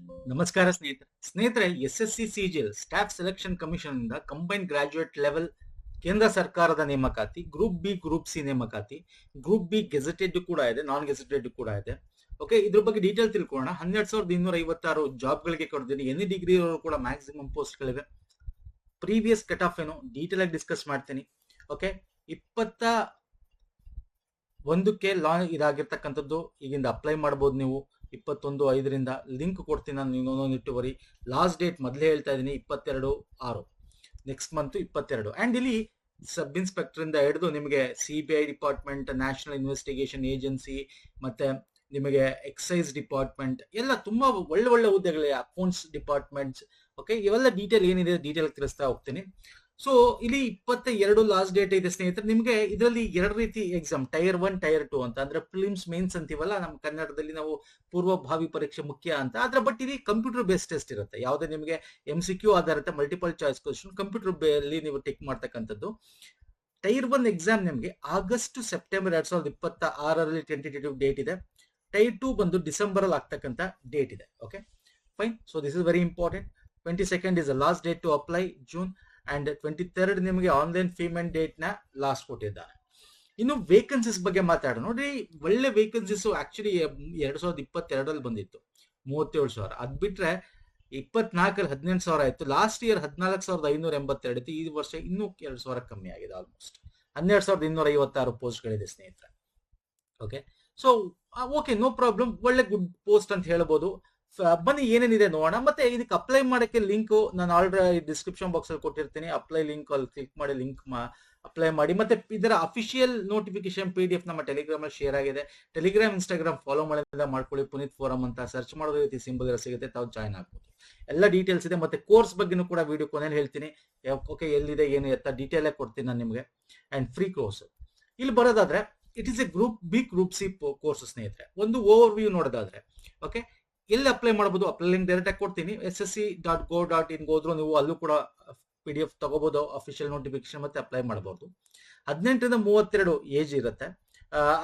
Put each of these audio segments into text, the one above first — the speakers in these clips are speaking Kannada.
ನಮಸ್ಕಾರ ಸ್ನೇಹಿತರೆ SSC CGL staff selection commission ಇಂದ ಕಂಬೈನ್ ಗ್ರಾಜುಯೇಟ್ ಲೆವೆಲ್ ಕೇಂದ್ರ ಸರ್ಕಾರದ ನೇಮಕಾತಿ, ಗ್ರೂಪ್ ಬಿ ಗ್ರೂಪ್ ಸಿ ನೇಮಕಾತಿ, ಗ್ರೂಪ್ ಬಿ ಗೆಜೆಟೆಡ್ ಕೂಡ ಇದೆ, ನಾನ್ ಗೆಜೆಟೆಡ್ ಕೂಡ ಇದೆ. ಓಕೆ, ಇದ್ರ ಬಗ್ಗೆ ಡೀಟೇಲ್ ತಿಳ್ಕೊಳ್ಳೋಣ. 12,256 ಜಾಬ್ ಗಳಿಗೆ ಕೊಡ್ತೀನಿ. ಎನಿ ಡಿಗ್ರಿ ಅವರು ಕೂಡ ಮ್ಯಾಕ್ಸಿಮಮ್ ಪೋಸ್ಟ್ ಗಳಿವೆ. ಪ್ರೀವಿಯಸ್ ಕಟ್ ಆಫ್ ಏನು ಡೀಟೇಲ್ ಆಗಿ ಡಿಸ್ಕಸ್ ಮಾಡ್ತೀನಿ. ಓಕೆ, 21ಕ್ಕೆ ಇದಾಗಿರ್ತಕ್ಕಂಥದ್ದು. ಈಗಿಂದ ಅಪ್ಲೈ ಮಾಡಬಹುದು ನೀವು 21/5 ಲಿಂಕ್ ಕೊಡ್ತೀನಿ ನಾನು. ಇನ್ನೊಂದಿಟ್ಟುವರಿ ಲಾಸ್ಟ್ ಡೇಟ್ ಮೊದಲೇ ಹೇಳ್ತಾ ಇದ್ದೀನಿ 22/6 ನೆಕ್ಸ್ಟ್ ಮಂತ್ 22. ಅಂಡ್ ಇಲ್ಲಿ ಸಬ್ ಇನ್ಸ್ಪೆಕ್ಟರ್ ಇಂದ ಹಿಡಿದು ನಿಮಗೆ CBI department, national investigation agency, ಮತ್ತೆ ನಿಮಗೆ ಎಕ್ಸೈಸ್ ಡಿಪಾರ್ಟ್ಮೆಂಟ್ ಎಲ್ಲ ತುಂಬಾ ಒಳ್ಳೆ ಒಳ್ಳೆ ಹುದ್ದೆಗಳಿವೆ. Accounts departments. ಓಕೆ, ಇವೆಲ್ಲ ಡೀಟೇಲ್ ಏನಿದೆ ಡೀಟೇಲ್ ತಿಳಿಸ್ತಾ ಹೋಗ್ತೀನಿ. ಸೊ ಇಲ್ಲಿ 22 ಲಾಸ್ಟ್ ಡೇಟ್ ಇದೆ ಸ್ನೇಹಿತರೆ. ನಿಮಗೆ ಇದರಲ್ಲಿ ಎರಡು ರೀತಿ ಎಕ್ಸಾಮ್, ಟೈರ್ 1 ಟೈರ್ 2 ಅಂತ. ಅಂದ್ರೆ ಪ್ರಿಲಿಮ್ಸ್ ಮೇನ್ಸ್ ಅಂತೀವಲ್ಲ ನಮ್ಮ ಕನ್ನಡದಲ್ಲಿ ನಾವು, ಪೂರ್ವಭಾವಿ ಪರೀಕ್ಷೆ ಮುಖ್ಯ ಅಂತ. ಆದ್ರೆ ಬಟ್ ಇಲ್ಲಿ ಕಂಪ್ಯೂಟರ್ ಬೇಸ್ಡ್ ಟೆಸ್ಟ್ ಇರುತ್ತೆ. ಯಾವುದೇ ನಿಮಗೆ MCQ ಆಧಾರಿತ ಮಲ್ಟಿಪಲ್ ಚಾಯ್ಸ್ ಕ್ವಶನ್ ಕಂಪ್ಯೂಟರ್ ಅಲ್ಲಿ ನೀವು ಟಿಕ್ ಮಾಡ್ತಕ್ಕಂಥದ್ದು. ಟೈರ್ 1 ಎಕ್ಸಾಮ್ ನಿಮಗೆ ಆಗಸ್ಟ್ ಸೆಪ್ಟೆಂಬರ್ 2026 ಟೆಂಟೇಟಿವ್ ಡೇಟ್ ಇದೆ. ಟೈರ್ 2 ಬಂದು ಡಿಸೆಂಬರ್ ಅಲ್ಲಿ ಆಗ್ತಕ್ಕಂಥ ಡೇಟ್ ಇದೆ. Okay fine. So this is very important. 22nd is the last date to apply, June. And 23rd ನಿಮಗೆ ಆನ್ಲೈನ್ ಪೇಮೆಂಟ್ ಡೇಟ್ ನ ಲಾಸ್ಟ್ ಕೊಟ್ಟಿದ್ದಾನೆ. ಇನ್ನು ವೇಕೆನ್ಸೀಸ್ ಬಗ್ಗೆ ಮಾತಾಡೋಣ. ನೋಡಿ, ಒಳ್ಳೆ ವೇಕೆನ್ಸೀಸ್ ಆಕ್ಚುಲಿ 2022 ಬಂದಿತ್ತು 37,000. ಅದ್ ಬಿಟ್ರೆ 24 18,000 ಆಯ್ತು. ಲಾಸ್ಟ್ ಇಯರ್ 14,582 ಇತ್ತು. ಈ ವರ್ಷ ಇನ್ನೂ 2,000 ಕಮ್ಮಿ ಆಗಿದೆ. ಆಲ್ಮೋಸ್ಟ್ 12,256 ಪೋಸ್ಟ್ ಗಳಿದೆ ಸ್ನೇಹಿತರೆ. Okay, so okay, no problem. ಒಳ್ಳೆ ಗುಡ್ ಪೋಸ್ಟ್ ಅಂತ ಹೇಳ್ಬೋದು. ಬನ್ನಿ ಏನೇನಿದೆ ನೋಡೋಣ. ಮತ್ತೆ ಇದಕ್ಕೆ ಅಪ್ಲೈ ಮಾಡಕ್ಕೆ ಲಿಂಕ್ ನಾನು ಆಲ್ರೆಡಿ ಡಿಸ್ಕ್ರಿಪ್ಷನ್ ಬಾಕ್ಸ್ ಅಲ್ಲಿ ಕೊಟ್ಟಿರ್ತೀನಿ. ಅಪ್ಲೈ ಲಿಂಕ್ ಅಲ್ಲಿ ಕ್ಲಿಕ್ ಮಾಡಿ ಲಿಂಕ್ ಅಪ್ಲೈ ಮಾಡಿ. ಮತ್ತೆ ಇದರ ಅಫಿಷಿಯಲ್ ನೋಟಿಫಿಕೇಶನ್ PDF ನಮ್ಮ ಟೆಲಿಗ್ರಾಮ್ ಅಲ್ಲಿ ಶೇರ್ ಆಗಿದೆ. ಟೆಲಿಗ್ರಾಮ್, ಇನ್ಸ್ಟಾಗ್ರಾಮ್ ಫಾಲೋ ಮಾಡ್ಕೊಳ್ಳಿ. ಪುನೀತ್ ಫೋರಂ ಅಂತ ಸರ್ಚ್ ಮಾಡೋದು ರೀತಿ ಸಿಂಬಲ್ ಸಿಗುತ್ತೆ, ತಾವು ಜಾಯ್ನ್ ಆಗ್ಬೋದು. ಎಲ್ಲ ಡೀಟೇಲ್ಸ್ ಇದೆ. ಮತ್ತೆ ಕೋರ್ಸ್ ಬಗ್ಗೆನೂ ಕೂಡ ವಿಡಿಯೋ ಕೊನೆಯಲ್ಲಿ ಹೇಳ್ತೀನಿ. ಓಕೆ, ಎಲ್ಲಿದೆ ಏನು ಎತ್ತ ಡೀಟೇಲ್ ಆಗಿ ಕೊಡ್ತೀನಿ ನಾನು ನಿಮಗೆ. And free course. ಇಲ್ಲಿ ಬರೋದಾದ್ರೆ it is a group B group C course ಸ್ನೇಹಿತರೆ. ಒಂದು ಓವರ್ ವ್ಯೂ ನೋಡೋದಾದ್ರೆ, ಓಕೆ, ಎಲ್ಲಿ ಅಪ್ಲೈ ಮಾಡಬಹುದು? ಅಪ್ಲೈ ಲಿಂಕ್ ಡೈರೆಕ್ಟ್ ಆಗಿ ಕೊಡ್ತೀನಿ. ssc.go.in ಹೋದ್ರು ನೀವು ಅಲ್ಲೂ ಕೂಡ PDF ತಗೋಬಹುದು, ಅಫಿಷಿಯಲ್ ನೋಟಿಫಿಕೇಶನ್, ಮತ್ತೆ ಅಪ್ಲೈ ಮಾಡಬಹುದು. 18ರಿಂದ 32 ಏಜ್ ಇರುತ್ತೆ.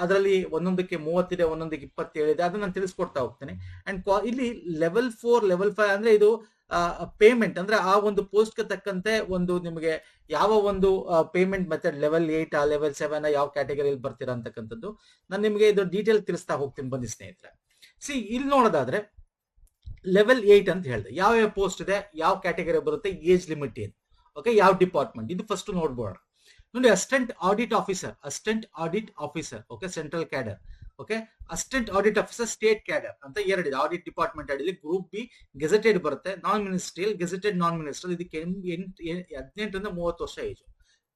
ಅದರಲ್ಲಿ ಒಂದೊಂದಕ್ಕೆ 30 ಇದೆ, ಒಂದೊಂದಕ್ಕೆ 27 ಇದೆ. ಅದನ್ನ ನಾನು ತಿಳಿಸ್ಕೊಡ್ತಾ ಹೋಗ್ತೀನಿ. ಅಂಡ್ ಇಲ್ಲಿ ಲೆವೆಲ್ 4 ಲೆವೆಲ್ 5 ಅಂದ್ರೆ ಇದು ಪೇಮೆಂಟ್ ಅಂದ್ರೆ ಆ ಒಂದು ಪೋಸ್ಟ್ ಗೆ ತಕ್ಕಂತೆ ಒಂದು ನಿಮಗೆ ಯಾವ ಒಂದು ಪೇಮೆಂಟ್ ಮೆಥಡ್, ಲೆವೆಲ್ 8 ಲೆವೆಲ್ 7 ಯಾವ ಕ್ಯಾಟಗರಿಯಲ್ಲಿ ಬರ್ತೀರಾ ಅಂತಕ್ಕಂಥದ್ದು ನಾನು ನಿಮಗೆ ಇದು ಡೀಟೇಲ್ ತಿಳಿಸ್ತಾ ಹೋಗ್ತೀನಿ. ಬನ್ನಿ ಸ್ನೇಹಿತರೆ. ಇಲ್ಲಿ ನೋಡೋದಾದ್ರೆ ಲೆವೆಲ್ 8 ಅಂತ ಹೇಳಿದೆ. ಯಾವ ಪೋಸ್ಟ್ ಇದೆ, ಯಾವ ಕ್ಯಾಟಗರಿ ಬರುತ್ತೆ, ಏಜ್ ಲಿಮಿಟ್ ಏನು, ಓಕೆ, ಯಾವ ಡಿಪಾರ್ಟ್ಮೆಂಟ್, ಇದು ಫಸ್ಟ್ ನೋಡ್ಬೋಣ. ನೋಡಿ, assistant audit officer, okay, central cadre. Okay, assistant audit officer state cadre ಅಂತ ಎರಡಿದೆ. ಆಡಿಟ್ ಡಿಪಾರ್ಟ್ಮೆಂಟ್ ಅಡಿಯಲ್ಲಿ ಗ್ರೂಪ್ ಬಿ ಗೆಜೆಟೆಡ್ ಬರುತ್ತೆ, ನಾನ್ ಮಿನಿಸ್ಟ್ರಿಯಲ್, ಗೆಜೆಟೆಡ್ ನಾನ್ ಮಿನಿಸ್ಟ್ರಿಯಲ್. ಇದಕ್ಕೆ 18ರಿಂದ 30 ವರ್ಷ ಏಜ್.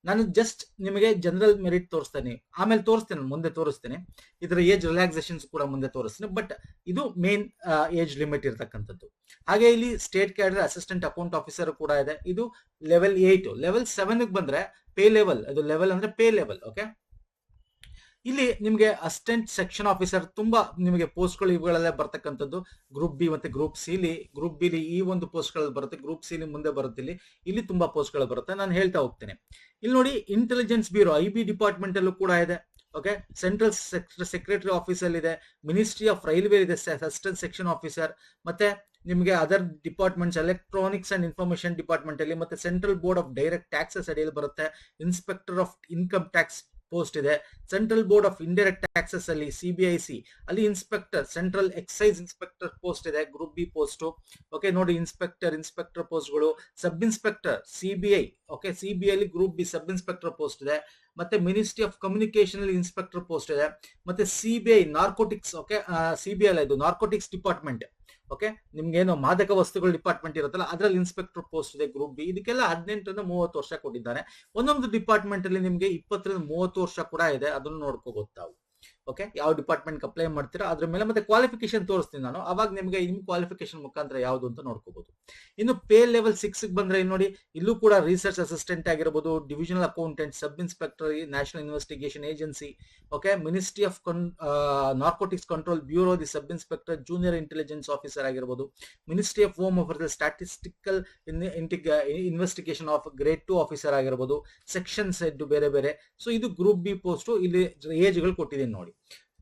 ನಾನು ಜಸ್ಟ್ ನಿಮಗೆ ಜನರಲ್ ಮೆರಿಟ್ ತೋರಿಸ್ತೇನೆ, ಆಮೇಲೆ ತೋರಿಸ್ತೇನೆ, ಮುಂದೆ ತೋರಿಸ್ತೇನೆ. ಇದರ ಏಜ್ ರಿಲ್ಯಾಕ್ಸೇಷನ್ಸ್ ಕೂಡ ಮುಂದೆ ತೋರಿಸ್ತೇನೆ. ಬಟ್ ಇದು ಮೇನ್ ಏಜ್ ಲಿಮಿಟ್ ಇರತಕ್ಕಂಥದ್ದು. ಹಾಗೆ ಇಲ್ಲಿ state cadre assistant account officer ಕೂಡ ಇದೆ. ಇದು ಲೆವೆಲ್ 8. ಲೆವೆಲ್ 7 ಬಂದ್ರೆ ಪೇ ಲೆವೆಲ್, ಅದು ಲೆವೆಲ್ ಅಂದ್ರೆ ಪೇ ಲೆವೆಲ್. ಓಕೆ, ಇಲ್ಲಿ ನಿಮಗೆ ಅಸಿಸ್ಟೆಂಟ್ ಸೆಕ್ಷನ್ ಆಫೀಸರ್ ತುಂಬಾ ನಿಮಗೆ ಪೋಸ್ಟ್ ಗಳು ಇವುಗಳಲ್ಲೇ ಬರ್ತಕ್ಕಂಥದ್ದು. ಗ್ರೂಪ್ ಬಿ ಮತ್ತೆ ಗ್ರೂಪ್ ಸಿ. ಗ್ರೂಪ್ ಬಿ ಈ ಒಂದು ಪೋಸ್ಟ್ ಗಳು ಬರುತ್ತೆ, ಗ್ರೂಪ್ ಸಿ ಮುಂದೆ ಬರುತ್ತೆ. ಇಲ್ಲಿ ತುಂಬಾ ಪೋಸ್ಟ್ ಗಳು ಬರುತ್ತೆ, ನಾನು ಹೇಳ್ತಾ ಹೋಗ್ತೇನೆ. ಇಲ್ಲಿ ನೋಡಿ, ಇಂಟೆಲಿಜೆನ್ಸ್ ಬ್ಯೂರೋ IB ಡಿಪಾರ್ಟ್ಮೆಂಟ್ ಅಲ್ಲೂ ಕೂಡ ಇದೆ. ಓಕೆ, ಸೆಂಟ್ರಲ್ ಸೆಕ್ರೆಟರಿ ಆಫೀಸ್ ಅಲ್ಲಿ ಇದೆ. ಮಿನಿಸ್ಟ್ರಿ ಆಫ್ ರೈಲ್ವೆ ಇದೆ, ಅಸಿಸ್ಟೆಂಟ್ ಸೆಕ್ಷನ್ ಆಫೀಸರ್. ಮತ್ತೆ ನಿಮಗೆ other departments, electronics and information department ಅಲ್ಲಿ, ಮತ್ತೆ central board of direct taxes ಅಡಿಯಲ್ಲಿ ಬರುತ್ತೆ. Inspector of income tax post ಇದೆ. Central board of indirect taxes ಅಲ್ಲಿ CBIC ಅಲ್ಲಿ inspector, central excise inspector post ಇದೆ, ಗ್ರೂಪ್ ಬಿ ಪೋಸ್ಟ್. ಓಕೆ, ನೋಡಿ, ಇನ್ಸ್ಪೆಕ್ಟರ್ ಪೋಸ್ಟ್ಗಳು. Sub inspector CBI, okay, CBI ಅಲ್ಲಿ group B sub inspector post ಇದೆ. ಮತ್ತೆ ಮಿನಿಸ್ಟ್ರಿ ಆಫ್ ಕಮ್ಯುನಿಕೇಶನ್ ಅಲ್ಲಿ ಇನ್ಸ್ಪೆಕ್ಟರ್ ಪೋಸ್ಟ್ ಇದೆ. ಮತ್ತೆ CBI ನಾರ್ಕೋಟಿಕ್ಸ್, ಓಕೆ, CBI ಅಲ್ಲ, ಇದು ನಾರ್ಕೋಟಿಕ್ಸ್ ಡಿಪಾರ್ಟ್ಮೆಂಟ್. ಓಕೆ, ನಿಮ್ಗೇನು ಮಾದಕ ವಸ್ತುಗಳ ಡಿಪಾರ್ಟ್ಮೆಂಟ್ ಇರುತ್ತಲ್ಲ, ಅದರಲ್ಲಿ ಇನ್ಸ್ಪೆಕ್ಟರ್ ಪೋಸ್ಟ್ ಇದೆ ಗ್ರೂಪ್ ಬಿ. ಇದಕ್ಕೆಲ್ಲ 18ರಿಂದ 30 ವರ್ಷ ಕೊಟ್ಟಿದ್ದಾನೆ. ಒಂದೊಂದು ಡಿಪಾರ್ಟ್ಮೆಂಟ್ ಅಲ್ಲಿ ನಿಮಗೆ 20ರಿಂದ 30 ವರ್ಷ ಕೂಡ ಇದೆ. ಅದನ್ನು ನೋಡ್ಕೋಬಹುದು ತಾವು. ಓಕೆ, ಯಾವ ಡಿಪಾರ್ಟ್ಮೆಂಟ್ ಅಪ್ಲೈ ಮಾಡ್ತೀರಾ ಅದ್ರ ಮೇಲೆ. ಮತ್ತೆ ಕ್ವಾಲಿಫಿಕೇಶನ್ ತೋರಿಸ್ತೀನಿ ನಾನು, ಅವಾಗ ನಿಮಗೆ ನಿಮ್ ಕ್ವಾಲಿಫಿಕೇಶನ್ ಮುಖಾಂತರ ಯಾವುದು ಅಂತ ನೋಡ್ಕೋಬಹುದು. ಇನ್ನು ಪೇ ಲೆವೆಲ್ 6 ಬಂದ್ರೆ ಇಲ್ಲಿ ನೋಡಿ, ಇಲ್ಲೂ ಕೂಡ ರಿಸರ್ಚ್ ಅಸಿಸ್ಟೆಂಟ್ ಆಗಿರಬಹುದು, divisional accountant, sub inspector, national investigation agency. Okay, ministry of narcotics control bureau the sub inspector, junior intelligence officer ಆಗಿರಬಹುದು. Ministry of home affairs statistical investigation of grade 2 officer ಆಗಿರಬಹುದು. ಸೆಕ್ಷನ್ಸ್ ಬೇರೆ ಬೇರೆ. ಸೊ ಇದು ಗ್ರೂಪ್ ಬಿ ಪೋಸ್ಟ್. ಇಲ್ಲಿ ಏಜ್ಗಳು ಕೊಟ್ಟಿದ್ದೀನಿ ನೋಡಿ.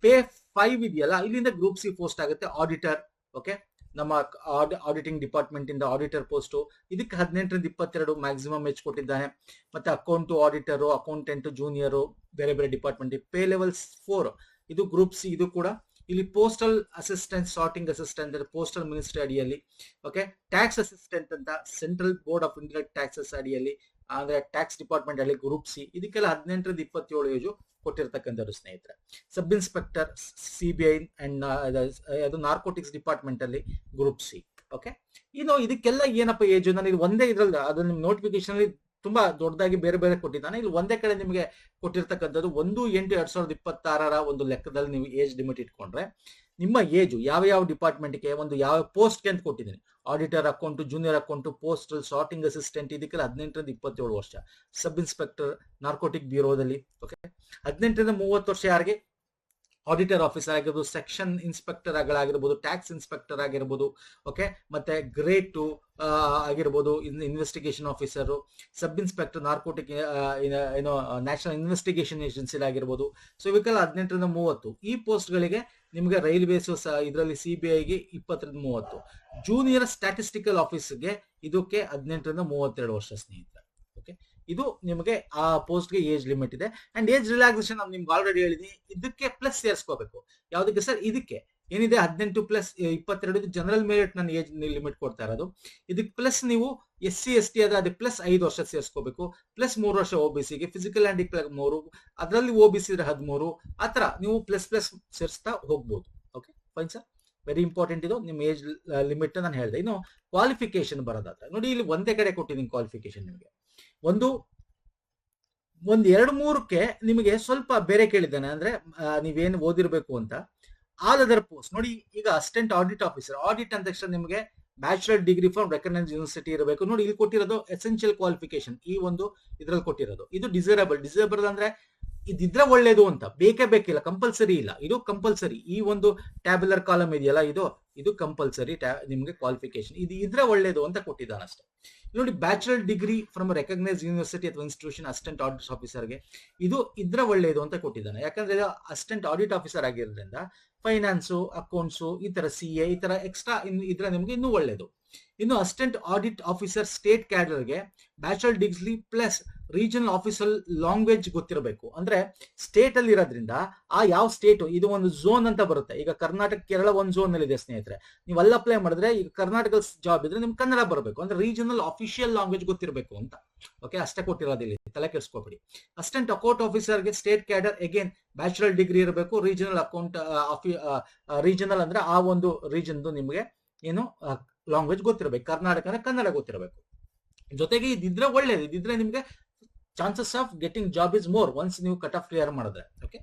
ಪೇ 5 ಇದೆಯಲ್ಲ, ಇಲ್ಲಿಂದ ಗ್ರೂಪ್ ಸಿ ಪೋಸ್ಟ್ ಆಗುತ್ತೆ, ಆಡಿಟರ್. ಓಕೆ, ನಮ್ಮ ಆಡಿಟಿಂಗ್ ಡಿಪಾರ್ಟ್ಮೆಂಟ್ ಇಂದ ಆಡಿಟರ್ ಪೋಸ್ಟ್, ಇದಕ್ಕೆ 18ರಿಂದ 22 ಮ್ಯಾಕ್ಸಿಮಮ್ ಏಜ್ ಕೊಟ್ಟಿದ್ದಾನೆ. ಮತ್ತೆ ಅಕೌಂಟ್ ಆಡಿಟರು, ಅಕೌಂಟೆಂಟ್ ಜೂನಿಯರು, ಬೇರೆ ಬೇರೆ ಡಿಪಾರ್ಟ್ಮೆಂಟ್. ಪೇ ಲೆವೆಲ್ 4 ಇದು ಗ್ರೂಪ್ ಸಿ. ಇದು ಕೂಡ ಇಲ್ಲಿ postal assistant, sorting assistant postal ministry ಅಡಿಯಲ್ಲಿ. ಓಕೆ, ಟ್ಯಾಕ್ಸ್ ಅಸಿಸ್ಟೆಂಟ್ ಅಂತ central board of indirect taxes ಅಡಿಯಲ್ಲಿ, ಅಂದ್ರೆ ಟ್ಯಾಕ್ಸ್ ಡಿಪಾರ್ಟ್ಮೆಂಟ್ ಅಲ್ಲಿ ಗ್ರೂಪ್ ಸಿ. ಇದಕ್ಕೆಲ್ಲ 18ರಿಂದ 27 ಏಜು ಕೊಟ್ಟಿರ್ತಕ್ಕಂಥದ್ದು ಸ್ನೇಹಿತರೆ. ಸಬ್ ಇನ್ಸ್ಪೆಕ್ಟರ್ CBI ಅಂಡ್ ಅದು ನಾರ್ಕೋಟಿಕ್ಸ್ ಡಿಪಾರ್ಟ್ಮೆಂಟ್ ಅಲ್ಲಿ ಗ್ರೂಪ್ ಸಿ. ಓಕೆ, ಇನ್ನು ಇದಕ್ಕೆಲ್ಲ ಏನಪ್ಪ ಏಜು, ನಾನು ಇಲ್ಲಿ ಒಂದೇ ಇದ್ರಲ್ಲಿ ಅದು ನಿಮ್ ನೋಟಿಫಿಕೇಶನ್ ಅಲ್ಲಿ ತುಂಬಾ ದೊಡ್ಡದಾಗಿ ಬೇರೆ ಬೇರೆ ಕೊಟ್ಟಿದ್ದಾನೆ. ಇಲ್ಲಿ ಒಂದೇ ಕಡೆ ನಿಮಗೆ ಕೊಟ್ಟಿರ್ತಕ್ಕಂಥದ್ದು 1/8/2026 ಒಂದು ಲೆಕ್ಕದಲ್ಲಿ ನೀವು ಏಜ್ ಲಿಮಿಟ್ ಇಟ್ಕೊಂಡ್ರೆ ನಿಮ್ಮ ಏಜು ಯಾವ ಡಿಪಾರ್ಟ್ಮೆಂಟ್ಗೆ, ಒಂದು ಯಾವ ಪೋಸ್ಟ್ಗೆ ಅಂತ ಕೊಟ್ಟಿದ್ದೀನಿ. Auditor account, junior account, postal, sorting assistant, ಇದಕ್ಕೆಲ್ಲ 18ರಿಂದ 27 ವರ್ಷ. ಸಬ್ ಇನ್ಸ್ಪೆಕ್ಟರ್ ನಾರ್ಕೋಟಿಕ್ ಬ್ಯೂರೋದಲ್ಲಿ. ಓಕೆ, 18ರಿಂದ 30 ವರ್ಷ ಯಾರಿಗೆ ಆಡಿಟರ್ ಆಫೀಸರ್ ಆಗಿರ್ಬೋದು, ಸೆಕ್ಷನ್ ಇನ್ಸ್ಪೆಕ್ಟರ್ ಆಗಿರ್ಬೋದು, ಟ್ಯಾಕ್ಸ್ ಇನ್ಸ್ಪೆಕ್ಟರ್ ಆಗಿರ್ಬೋದು. ಓಕೆ, ಮತ್ತೆ ಗ್ರೇಡ್ 2 ಆಗಿರ್ಬೋದು, investigation officer, sub inspector narcotic ಏನೋ ನ್ಯಾಷನಲ್ ಇನ್ವೆಸ್ಟಿಗೇಷನ್ ಏಜೆನ್ಸಿ ಆಗಿರ್ಬೋದು. ಸೊ ಇವಕ್ಕೆಲ್ಲ 18ರಿಂದ 30. ಈ ಪೋಸ್ಟ್ಗಳಿಗೆ ನಿಮಗೆ ರೈಲ್ವೇಸ್ ಇದರಲ್ಲಿ CBIಗೆ 20ರಿಂದ 30. ಜೂನಿಯರ್ ಸ್ಟ್ಯಾಟಿಸ್ಟಿಕಲ್ ಆಫೀಸ್ಗೆ ಇದಕ್ಕೆ 18ರಿಂದ 32 ವರ್ಷ ಸ್ನೇಹಿತರೆ. ಓಕೆ, ಇದು ನಿಮಗೆ ಆ ಪೋಸ್ಟ್ಗೆ ಏಜ್ ಲಿಮಿಟ್ ಇದೆ. ಅಂಡ್ ಏಜ್ ರಿಲ್ಯಾಕ್ಸೇಷನ್ ನಾನು ನಿಮ್ಗೆ ಆಲ್ರೆಡಿ ಹೇಳಿದೀನಿ. ಇದಕ್ಕೆ ಪ್ಲಸ್ ಸೇರಿಸ್ಕೋಬೇಕು. ಯಾವ್ದಕ್ಕೆ ಸರ್? ಇದಕ್ಕೆ ಏನಿದೆ 18 ಪ್ಲಸ್ 22 ಜನರಲ್ ಮೆರಿಟ್ ನಾನು ಏಜ್ ಲಿಮಿಟ್ ಕೊಡ್ತಾ ಇರೋದು. ಇದಕ್ಕೆ ಪ್ಲಸ್ ನೀವು SC/ST ಆದ್ರೆ ಅದಕ್ಕೆ ಪ್ಲಸ್ 5 ವರ್ಷ ಸೇರಿಸ್ಕೋಬೇಕು. ಪ್ಲಸ್ 3 ವರ್ಷ OBCಗೆ, ಫಿಸಿಕಲ್ ಹ್ಯಾಂಡಿ 3, ಅದರಲ್ಲಿ OBC ಇದ್ರೆ 13. ಆ ತರ ನೀವು ಪ್ಲಸ್ ಸೇರಿಸ್ತಾ ಹೋಗ್ಬೋದು. Okay fine sir, very important ಇದು. ನಿಮ್ಮ ಏಜ್ ಲಿಮಿಟ್ ನಾನು ಹೇಳಿದೆ. ಇನ್ನು ಕ್ವಾಲಿಫಿಕೇಶನ್ ಬರೋದಾದ್ರೆ ನೋಡಿ, ಇಲ್ಲಿ ಒಂದೇ ಕಡೆ ಕೊಟ್ಟಿದ್ದೀನಿ ಕ್ವಾಲಿಫಿಕೇಶನ್. ನಿಮಗೆ ಒಂದು 2-3ಕ್ಕೆ ನಿಮಗೆ ಸ್ವಲ್ಪ ಬೇರೆ ಕೇಳಿದ್ದಾನೆ. ಅಂದ್ರೆ ನೀವೇನು ಓದಿರ್ಬೇಕು ಅಂತ. ಆಲ್ ಅದರ್ ಪೋಸ್ಟ್ ನೋಡಿ, ಈಗ ಅಸಿಸ್ಟೆಂಟ್ ಆಡಿಟ್ ಆಫೀಸರ್, ಆಡಿಟ್ ಅಂದ ತಕ್ಷಣ ನಿಮಗೆ bachelor degree from recognised university ಇರಬೇಕು. ನೋಡಿ ಇಲ್ಲಿ ಕೊಟ್ಟಿರೋದು ಎಸೆನ್ಷಿಯಲ್ ಕ್ವಾಲಿಫಿಕೇಶನ್, ಈ ಒಂದು ಇದ್ರಲ್ಲಿ ಕೊಟ್ಟಿರೋದು. ಇದು ಡಿಸೇಬಲ್ ಅಂದ್ರೆ ಇದಿದ್ರೆ ಒಳ್ಳೇದು ಅಂತ, ಬೇಕೇ ಬೇಕಿಲ್ಲ, ಕಂಪಲ್ಸರಿ ಇಲ್ಲ. ಇದು ಕಂಪಲ್ಸರಿ. ಈ ಒಂದು ಟ್ಯಾಬ್ಯುಲರ್ ಕಾಲಮ್ ಇದೆಯಲ್ಲ, ಇದು ಕಂಪಲ್ಸರಿ ನಿಮ್ಗೆ ಕ್ವಾಲಿಫಿಕೇಶನ್. ಇದು ಇದ್ರೆ ಒಳ್ಳೇದು ಅಂತ ಕೊಟ್ಟಿದ್ದಾನೆ ಅಷ್ಟೇ. ನೋಡಿ, bachelor degree from recognised university ಅಥವಾ ಇನ್ಸ್ಟಿಟ್ಯೂಷನ್ ಅಸಿಸ್ಟೆಂಟ್ ಆಡಿಟ್ ಆಫೀಸರ್ಗೆ ಇದು ಇದ್ರೆ ಒಳ್ಳೇದು ಅಂತ ಕೊಟ್ಟಿದ್ದಾನೆ. ಯಾಕಂದ್ರೆ ಅಸಿಸ್ಟೆಂಟ್ ಆಡಿಟ್ ಆಫೀಸರ್ ಆಗಿರೋದ್ರಿಂದ ಫೈನಾನ್ಸು, ಅಕೌಂಟ್ಸು, ಈ ತರ CA ಈ ತರ ಎಕ್ಸ್ಟ್ರಾ ಇದ್ರೆ ನಿಮ್ಗೆ ಇನ್ನೂ ಒಳ್ಳೇದು. ಇನ್ನು ಅಸಿಸ್ಟೆಂಟ್ ಆಡಿಟ್ ಆಫೀಸರ್ ಸ್ಟೇಟ್ ಕ್ಯಾಡರ್ಗೆ bachelor degree plus regional officer language ಗೊತ್ತಿರಬೇಕು. ಅಂದ್ರೆ ಸ್ಟೇಟ್ ಅಲ್ಲಿ ಇರೋದ್ರಿಂದ ಆ ಯಾವ ಸ್ಟೇಟ್, ಇದು ಒಂದು ಝೋನ್ ಅಂತ ಬರುತ್ತೆ. ಈಗ ಕರ್ನಾಟಕ, ಕೇರಳ ಒಂದು ಝೋನ್ ಅಲ್ಲಿ ಇದೆ ಸ್ನೇಹಿತರೆ. ನೀವು ಅಲ್ಲಿ ಅಪ್ಲೈ ಮಾಡಿದ್ರೆ, ಈಗ ಕರ್ನಾಟಕ ಜಾಬ್ ಇದ್ರೆ ನಿಮ್ಗೆ ಕನ್ನಡ ಬರಬೇಕು. ಅಂದ್ರೆ ರೀಜನಲ್ ಅಫಿಷಿಯಲ್ ಲ್ಯಾಂಗ್ವೇಜ್ ಗೊತ್ತಿರಬೇಕು ಅಂತ. ಓಕೆ, ಅಷ್ಟೇ ಕೊಟ್ಟಿರೋದಿಲ್ಲ, ತಲೆ ಕೆಡಿಸ್ಕೋಬೇಡಿ. ಅಸಿಸ್ಟೆಂಟ್ ಅಕೌಂಟ್ ಆಫೀಸರ್ಗೆ state cadre again bachelor degree ಇರಬೇಕು. ರೀಜನಲ್ ಅಕೌಂಟ್ ರೀಜನಲ್ ಅಂದ್ರೆ ಆ ಒಂದು ರೀಜನ್ ನಿಮಗೆ ಏನು ಲ್ಯಾಂಗ್ವೇಜ್ ಗೊತ್ತಿರಬೇಕು. ಕರ್ನಾಟಕ ಅಂದ್ರೆ ಕನ್ನಡ ಗೊತ್ತಿರಬೇಕು. ಜೊತೆಗೆ ಇದಿದ್ರೆ ಒಳ್ಳೇದು. ಇದಿದ್ರೆ ನಿಮ್ಗೆ chances of getting job is more once ನೀವು ಕಟ್ ಆಫ್ ಕ್ಲಿಯರ್ ಮಾಡಿದ್ರೆ. ಓಕೆ,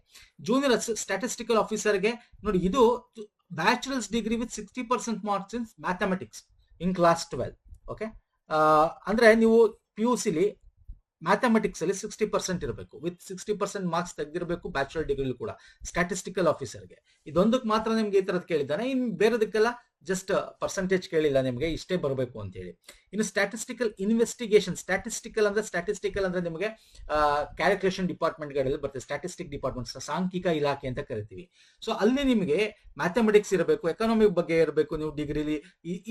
ಜೂನಿಯರ್ ಸ್ಟ್ಯಾಟಿಸ್ಟಿಕಲ್ ಆಫೀಸರ್ಗೆ ನೋಡಿ, ಇದು bachelors degree with 60% marks in mathematics in class 12. Okay, ಅಂದ್ರೆ ನೀವು PUCಲಿ ಮ್ಯಾಥಮೆಟಿಕ್ಸ್ ಅಲ್ಲಿ 60% ಇರಬೇಕು. ವಿತ್ 60% ಮಾರ್ಕ್ಸ್ ತೆಗೆದಿರಬೇಕು. ಬ್ಯಾಚುಲರ್ ಡಿಗ್ರಿ ಕೂಡ ಸ್ಟ್ಯಾಟಿಸ್ಟಿಕಲ್ ಆಫೀಸರ್ಗೆ ಇದೊಂದಕ್ಕೆ ಮಾತ್ರ ನಿಮ್ಗೆ ಈ ತರದ್ ಕೇಳಿದ್ದಾನೆ. ಇನ್ ಬೇರೆದಕ್ಕೆಲ್ಲ ಜಸ್ಟ್ ಪರ್ಸೆಂಟೇಜ್ ಕೇಳಿಲ್ಲ, ನಿಮಗೆ ಇಷ್ಟೇ ಬರಬೇಕು ಅಂತ ಹೇಳಿ. ಇನ್ನು ಸ್ಟ್ಯಾಟಿಸ್ಟಿಕಲ್ ಇನ್ವೆಸ್ಟಿಗೇಷನ್, ಸ್ಟ್ಯಾಟಿಸ್ಟಿಕಲ್ ಅಂದ್ರೆ ನಿಮಗೆ ಕ್ಯಾಲ್ಕುಲೇಷನ್ ಡಿಪಾರ್ಟ್ಮೆಂಟ್ ಗಳಲ್ಲಿ ಬರ್ತದೆ. ಸ್ಟ್ಯಾಟಿಸ್ಟಿಕ್ ಡಿಪಾರ್ಟ್ಮೆಂಟ್, ಸಾಂಖ್ಯಿಕ ಇಲಾಖೆ ಅಂತ ಕರಿತೀವಿ. ಸೊ ಅಲ್ಲಿ ನಿಮಗೆ ಮ್ಯಾಥಮೆಟಿಕ್ಸ್ ಇರಬೇಕು, ಎಕನಾಮಿಕ್ ಬಗ್ಗೆ ಇರಬೇಕು. ನೀವು ಡಿಗ್ರಿಲಿ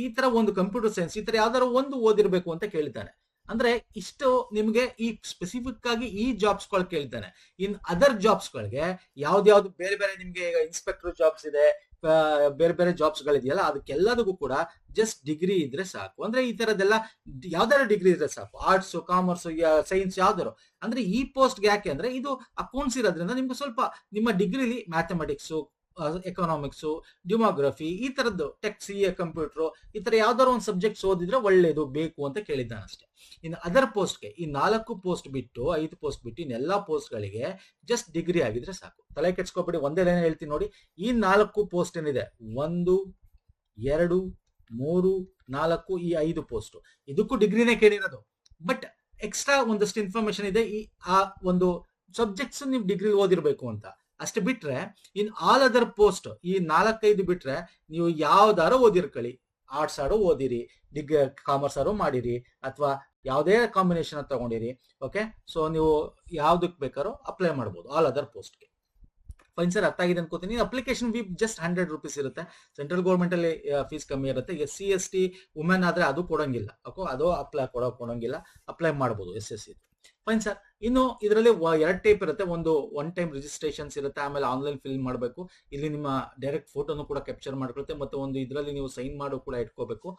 ಈ ತರ ಒಂದು ಕಂಪ್ಯೂಟರ್ ಸೈನ್ಸ್ ಈ ತರ ಯಾವ್ದಾದ್ರು ಒಂದು ಓದಿರ್ಬೇಕು ಅಂತ ಕೇಳಿದ್ದಾನೆ. ಅಂದ್ರೆ ಇಷ್ಟು ನಿಮ್ಗೆ ಈ ಸ್ಪೆಸಿಫಿಕ್ ಆಗಿ ಈ ಜಾಬ್ಸ್ ಗಳು ಕೇಳ್ತಾನೆ. ಇನ್ ಅದರ್ ಜಾಬ್ಸ್ ಗಳಿಗೆ ಯಾವ್ದು ಬೇರೆ ಬೇರೆ ನಿಮ್ಗೆ ಈಗ ಇನ್ಸ್ಪೆಕ್ಟರ್ ಜಾಬ್ಸ್ ಇದೆ, ಬೇರೆ ಬೇರೆ ಜಾಬ್ಸ್ ಗಳಿದೆಯಲ್ಲ, ಅದಕ್ಕೆಲ್ಲದಕ್ಕೂ ಕೂಡ ಜಸ್ಟ್ ಡಿಗ್ರಿ ಇದ್ರೆ ಸಾಕು. ಅಂದ್ರೆ ಈ ತರದೆಲ್ಲ ಯಾವ್ದಾದ್ರು ಡಿಗ್ರಿ ಇದ್ರೆ ಸಾಕು. ಆರ್ಟ್ಸ್, ಕಾಮರ್ಸ್, ಸೈನ್ಸ್ ಯಾವ್ದಾರು. ಅಂದ್ರೆ ಈ ಪೋಸ್ಟ್ಗೆ ಯಾಕೆ ಅಂದ್ರೆ ಇದು ಅಕೌಂಟ್ಸ್ ಇರೋದ್ರಿಂದ ನಿಮ್ಗೆ ಸ್ವಲ್ಪ ನಿಮ್ಮ ಡಿಗ್ರಿಲಿ ಮ್ಯಾಥಮೆಟಿಕ್ಸ್, ಎಕನಾಮಿಕ್ಸ್, ಡೆಮೋಗ್ರಫಿ, ಈ ತರದ್ದು CA, ಕಂಪ್ಯೂಟರ್, ಈ ತರ ಯಾವ್ದಾದ್ರು ಒಂದು ಸಬ್ಜೆಕ್ಟ್ಸ್ ಓದಿದ್ರೆ ಒಳ್ಳೇದು ಬೇಕು ಅಂತ ಕೇಳಿದ್ದಾನೆ ಅಷ್ಟೇ. ಇನ್ನು ಅದರ್ ಪೋಸ್ಟ್ಗೆ ಈ 4 ಪೋಸ್ಟ್ ಬಿಟ್ಟು 5 ಪೋಸ್ಟ್ ಬಿಟ್ಟು ಇನ್ನೆಲ್ಲಾ ಪೋಸ್ಟ್ ಗಳಿಗೆ ಜಸ್ಟ್ ಡಿಗ್ರಿ ಆಗಿದ್ರೆ ಸಾಕು. ತಲೆ ಕೆಡ್ಸ್ಕೊಬೇಡಿ, ಒಂದೇ ಲೈನ್ ಹೇಳ್ತೀನಿ ನೋಡಿ. ಈ 4 ಪೋಸ್ಟ್ ಏನಿದೆ, 1, 2, 3, 4 ಈ 5 ಪೋಸ್ಟ್ ಇದಕ್ಕೂ ಡಿಗ್ರಿನೇ ಕೇಳಿರೋದು. ಬಟ್ ಎಕ್ಸ್ಟ್ರಾ ಒಂದಷ್ಟು ಇನ್ಫಾರ್ಮೇಶನ್ ಇದೆ. ಆ ಒಂದು ಸಬ್ಜೆಕ್ಟ್ಸ್ ನೀವು ಡಿಗ್ರಿ ಓದಿರ್ಬೇಕು ಅಂತ ಅಷ್ಟೇ. ಬಿಟ್ರೆ ಇನ್ ಆಲ್ ಅದರ್ ಪೋಸ್ಟ್ ಈ 4-5 ಬಿಟ್ರೆ ನೀವು ಯಾವ್ದಾರು ಓದಿರ್ಕೊಳ್ಳಿ. ಆರ್ಟ್ಸ್ ಆಡೋ ಓದಿರಿ, ಕಾಮರ್ಸ್ ಆಡೋ ಮಾಡಿರಿ, ಅಥವಾ ಯಾವುದೇ ಕಾಂಬಿನೇಷನ್ ತಗೊಂಡಿರಿ. ಓಕೆ, ಸೊ ನೀವು ಯಾವ್ದಕ್ ಬೇಕಾರೋ ಅಪ್ಲೈ ಮಾಡ್ಬೋದು ಆಲ್ ಅದರ್ ಪೋಸ್ಟ್ಗೆ. ಫೈನ್ ಸರ್, ಅರ್ಥ ಆಗಿದೆ ಅನ್ಕೋತೀನಿ. ಅಪ್ಲಿಕೇಶನ್ ಫೀ ಜಸ್ಟ್ 100 ರೂಪೀಸ್ ಇರುತ್ತೆ. ಸೆಂಟ್ರಲ್ ಗೌರ್ಮೆಂಟ್ ಅಲ್ಲಿ ಫೀಸ್ ಕಮ್ಮಿ ಇರುತ್ತೆ. SC ST ವುಮೆನ್ ಆದ್ರೆ ಅದು ಕೊಡಂಗಿಲ್ಲ, ಅದು ಕೊಡಂಗಿಲ್ಲ, ಅಪ್ಲೈ ಮಾಡಬಹುದು SSC. Fine sir. ಇನ್ನು ಇದರಲ್ಲಿ 2 ಟೈಪ್ ಇರುತ್ತೆ. ಒಂದು ಒನ್ ಟೈಮ್ ರಿಜಿಸ್ಟ್ರೇಷನ್ಸ್ ಇರುತ್ತೆ, ಆಮೇಲೆ ಆನ್ಲೈನ್ ಫಿಲ್ ಮಾಡಬೇಕು. ಇಲ್ಲಿ ನಿಮ್ಮ ಡೈರೆಕ್ಟ್ ಫೋಟೋನು ಕೂಡ ಕ್ಯಾಪ್ಚರ್ ಮಾಡ್ಕೊಳುತ್ತೆ, ಮತ್ತೆ ಒಂದು ಇದರಲ್ಲಿ ನೀವು ಸೈನ್ ಮಾಡೋ ಕೂಡ ಇಟ್ಕೋಬೇಕು.